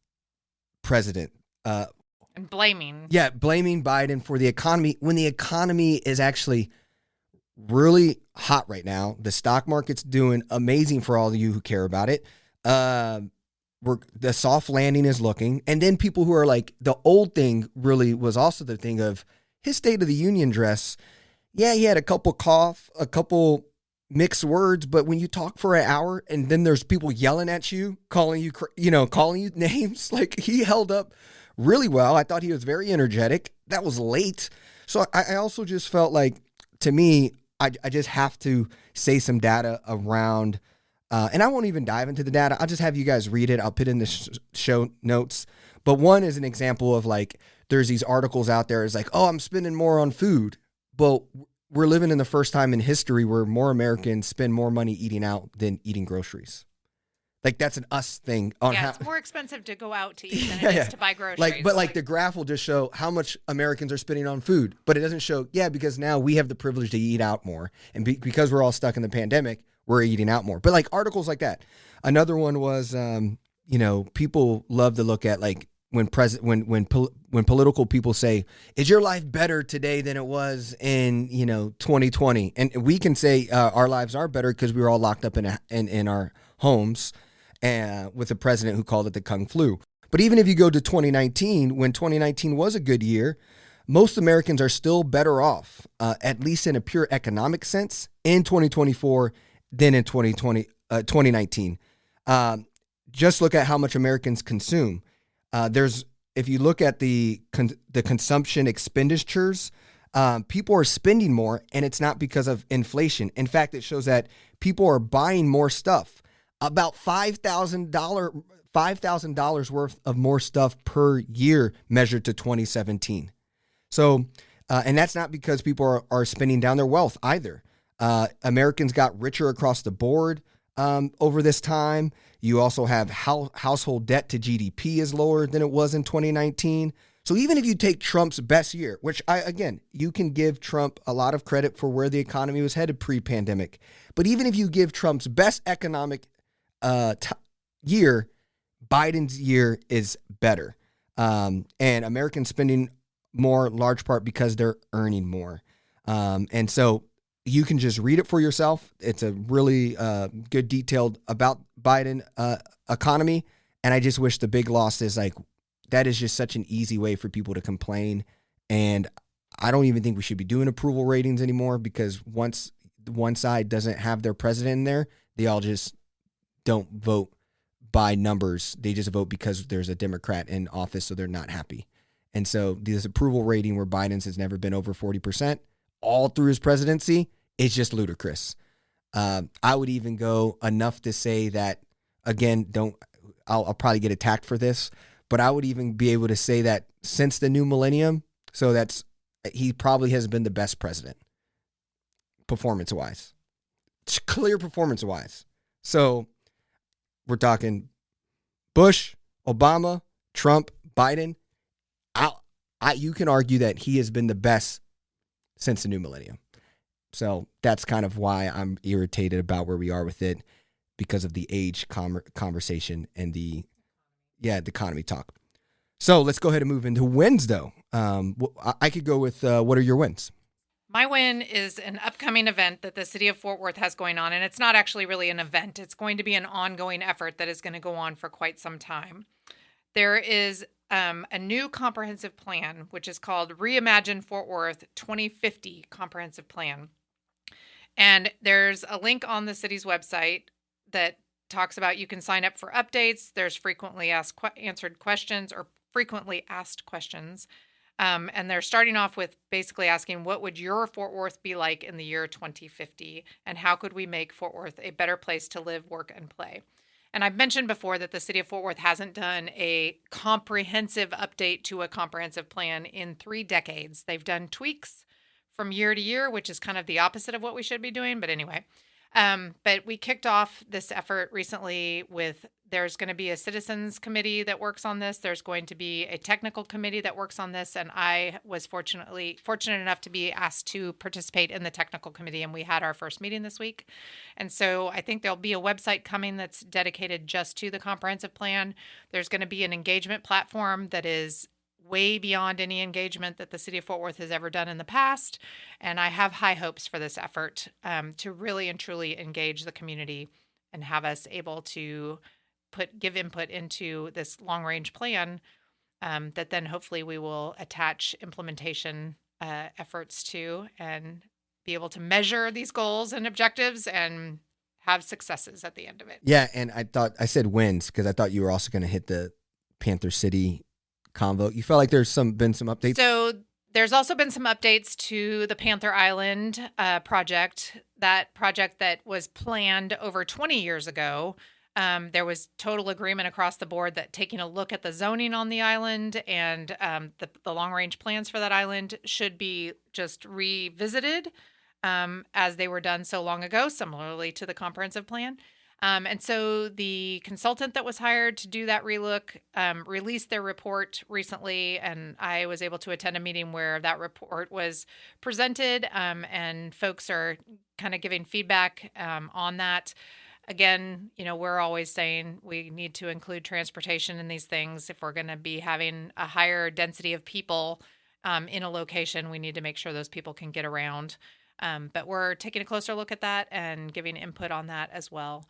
president. And blaming. Yeah, blaming Biden for the economy when the economy is actually really hot right now. The stock market's doing amazing for all of you who care about it. The soft landing is looking. And then people who are the old thing really was also the thing of his State of the Union address. Yeah, he had a couple mixed words, but when you talk for an hour and then there's people yelling at you, calling you names, he held up really well. I thought he was very energetic. That was late. So I also just felt to me, I just have to say some data around, and I won't even dive into the data. I'll just have you guys read it. I'll put in the show notes. But one is an example of there's these articles out there. It's oh, I'm spending more on food. Well, we're living in the first time in history where more Americans spend more money eating out than eating groceries. Like that's an us thing. It's more expensive to go out to eat than it is to buy groceries. But the graph will just show how much Americans are spending on food, but it doesn't show, because now we have the privilege to eat out more. And because we're all stuck in the pandemic, we're eating out more. But like articles like that. Another one was, people love to look at like when political people say, is your life better today than it was in, 2020? And we can say our lives are better because we were all locked up in our homes with a president who called it the Kung Flu. But even if you go to 2019, when 2019 was a good year, most Americans are still better off, at least in a pure economic sense, in 2024 than in 2019. Just look at how much Americans consume. If you look at the consumption expenditures, people are spending more, and it's not because of inflation. In fact, it shows that people are buying more stuff. About $5,000 worth of more stuff per year measured to 2017. So, and that's not because people are spending down their wealth either. Americans got richer across the board over this time. You also have household debt to GDP is lower than it was in 2019. So even if you take Trump's best year, which you can give Trump a lot of credit for where the economy was headed pre-pandemic. But even if you give Trump's best economic year, Biden's year is better. And Americans spending more, large part because they're earning more. And so you can just read it for yourself. It's a really good detailed about Biden economy. And I just wish the big loss is like, that is just such an easy way for people to complain. And I don't even think we should be doing approval ratings anymore, because once one side doesn't have their president in there, they all just don't vote by numbers. They just vote because there's a Democrat in office, so they're not happy. And so this approval rating where Biden's has never been over 40% all through his presidency is just ludicrous. I would even go enough to say that, again, I'll probably get attacked for this, but I would even be able to say that since the new millennium, he probably has been the best president, performance-wise. Clear performance-wise. So we're talking Bush, Obama, Trump, Biden. You can argue that he has been the best since the new millennium. So that's kind of why I'm irritated about where we are with it, because of the age conversation and the economy talk. So let's go ahead and move into wins, though. I could go with what are your wins? My win is an upcoming event that the city of Fort Worth has going on, and it's not actually really an event. It's going to be an ongoing effort that is going to go on for quite some time. There is a new comprehensive plan, which is called Reimagine Fort Worth 2050 Comprehensive Plan. And there's a link on the city's website that talks about you can sign up for updates. There's frequently answered questions or frequently asked questions. And they're starting off with basically asking, what would your Fort Worth be like in the year 2050? And how could we make Fort Worth a better place to live, work, and play? And I've mentioned before that the city of Fort Worth hasn't done a comprehensive update to a comprehensive plan in 3 decades. They've done tweaks from year to year, which is kind of the opposite of what we should be doing. But anyway, but we kicked off this effort recently with, there's going to be a citizens committee that works on this. There's going to be a technical committee that works on this. And I was fortunate enough to be asked to participate in the technical committee. And we had our first meeting this week. And so I think there'll be a website coming that's dedicated just to the comprehensive plan. There's going to be an engagement platform that is way beyond any engagement that the city of Fort Worth has ever done in the past. And I have high hopes for this effort to really and truly engage the community and have us able to give input into this long-range plan that then hopefully we will attach implementation efforts to and be able to measure these goals and objectives and have successes at the end of it. Yeah, and I said wins because I thought you were also going to hit the Panther City convo. You felt like there's been some updates? So there's also been some updates to the Panther Island project, that project that was planned over 20 years ago. There was total agreement across the board that taking a look at the zoning on the island and the long-range plans for that island should be just revisited as they were done so long ago, similarly to the comprehensive plan. And so the consultant that was hired to do that relook released their report recently, and I was able to attend a meeting where that report was presented, and folks are kind of giving feedback on that. Again, we're always saying we need to include transportation in these things. If we're going to be having a higher density of people in a location, we need to make sure those people can get around. But we're taking a closer look at that and giving input on that as well.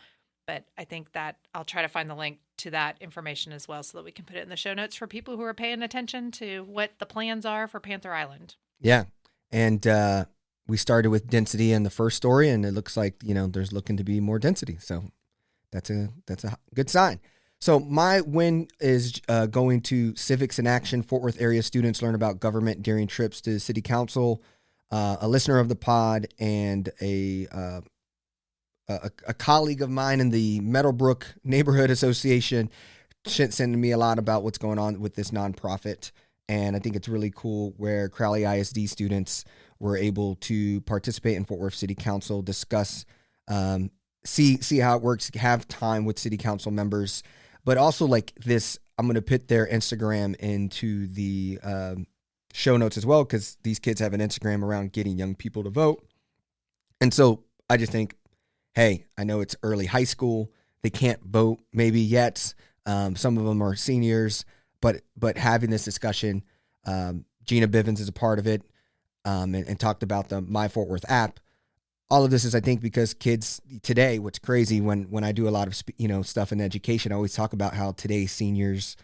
But I think that I'll try to find the link to that information as well so that we can put it in the show notes for people who are paying attention to what the plans are for Panther Island. Yeah. And we started with density in the first story, and it looks like, there's looking to be more density. So that's a good sign. So my win is going to Civics in Action. Fort Worth area students learn about government during trips to city council. A listener of the pod and a colleague of mine in the Meadowbrook Neighborhood Association sending me a lot about what's going on with this nonprofit. And I think it's really cool where Crowley ISD students were able to participate in Fort Worth City Council, discuss, see how it works, have time with city council members, but also like this, I'm going to put their Instagram into the show notes as well, because these kids have an Instagram around getting young people to vote. And so I just think, hey, I know it's early high school. They can't vote maybe yet. Some of them are seniors, but having this discussion, Gina Bivens is a part of it, and talked about the My Fort Worth app. All of this is, I think, because kids today, what's crazy when I do a lot of, stuff in education, I always talk about how today's seniors,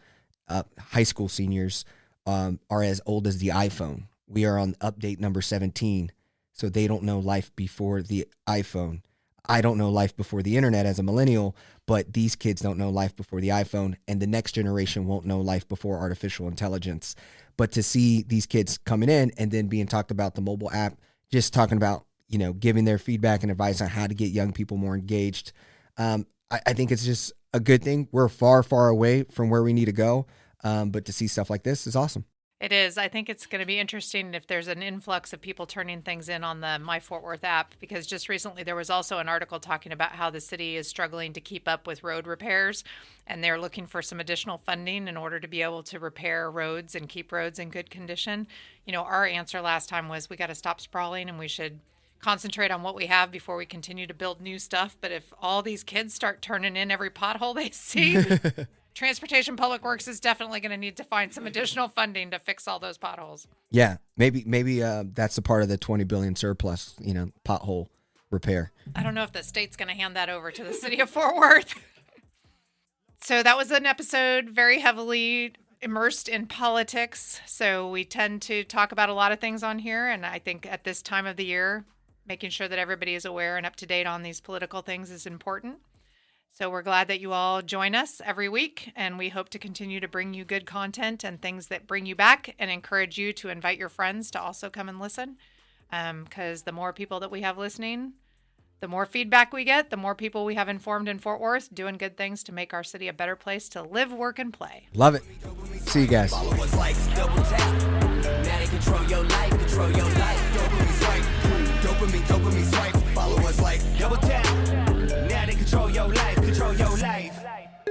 high school seniors, are as old as the iPhone. We are on update number 17. So they don't know life before the iPhone. I don't know life before the internet as a millennial, but these kids don't know life before the iPhone, and the next generation won't know life before artificial intelligence. But to see these kids coming in and then being talked about the mobile app, just talking about, giving their feedback and advice on how to get young people more engaged. I think it's just a good thing. We're far, far away from where we need to go. But to see stuff like this is awesome. It is. I think it's going to be interesting if there's an influx of people turning things in on the My Fort Worth app, because just recently there was also an article talking about how the city is struggling to keep up with road repairs, and they're looking for some additional funding in order to be able to repair roads and keep roads in good condition. Our answer last time was we got to stop sprawling and we should concentrate on what we have before we continue to build new stuff. But if all these kids start turning in every pothole they see, Transportation Public Works is definitely going to need to find some additional funding to fix all those potholes. Yeah, maybe that's a part of the $20 billion surplus, pothole repair. I don't know if the state's going to hand that over to the city of Fort Worth. So that was an episode very heavily immersed in politics. So we tend to talk about a lot of things on here, and I think at this time of the year, making sure that everybody is aware and up to date on these political things is important. So we're glad that you all join us every week, and we hope to continue to bring you good content and things that bring you back, and encourage you to invite your friends to also come and listen, because the more people that we have listening, the more feedback we get, the more people we have informed in Fort Worth doing good things to make our city a better place to live, work, and play. Love it. See you guys. Follow us, likes, double tap. Now they control your life, control your life. Dopamine swipe, dopamine swipe.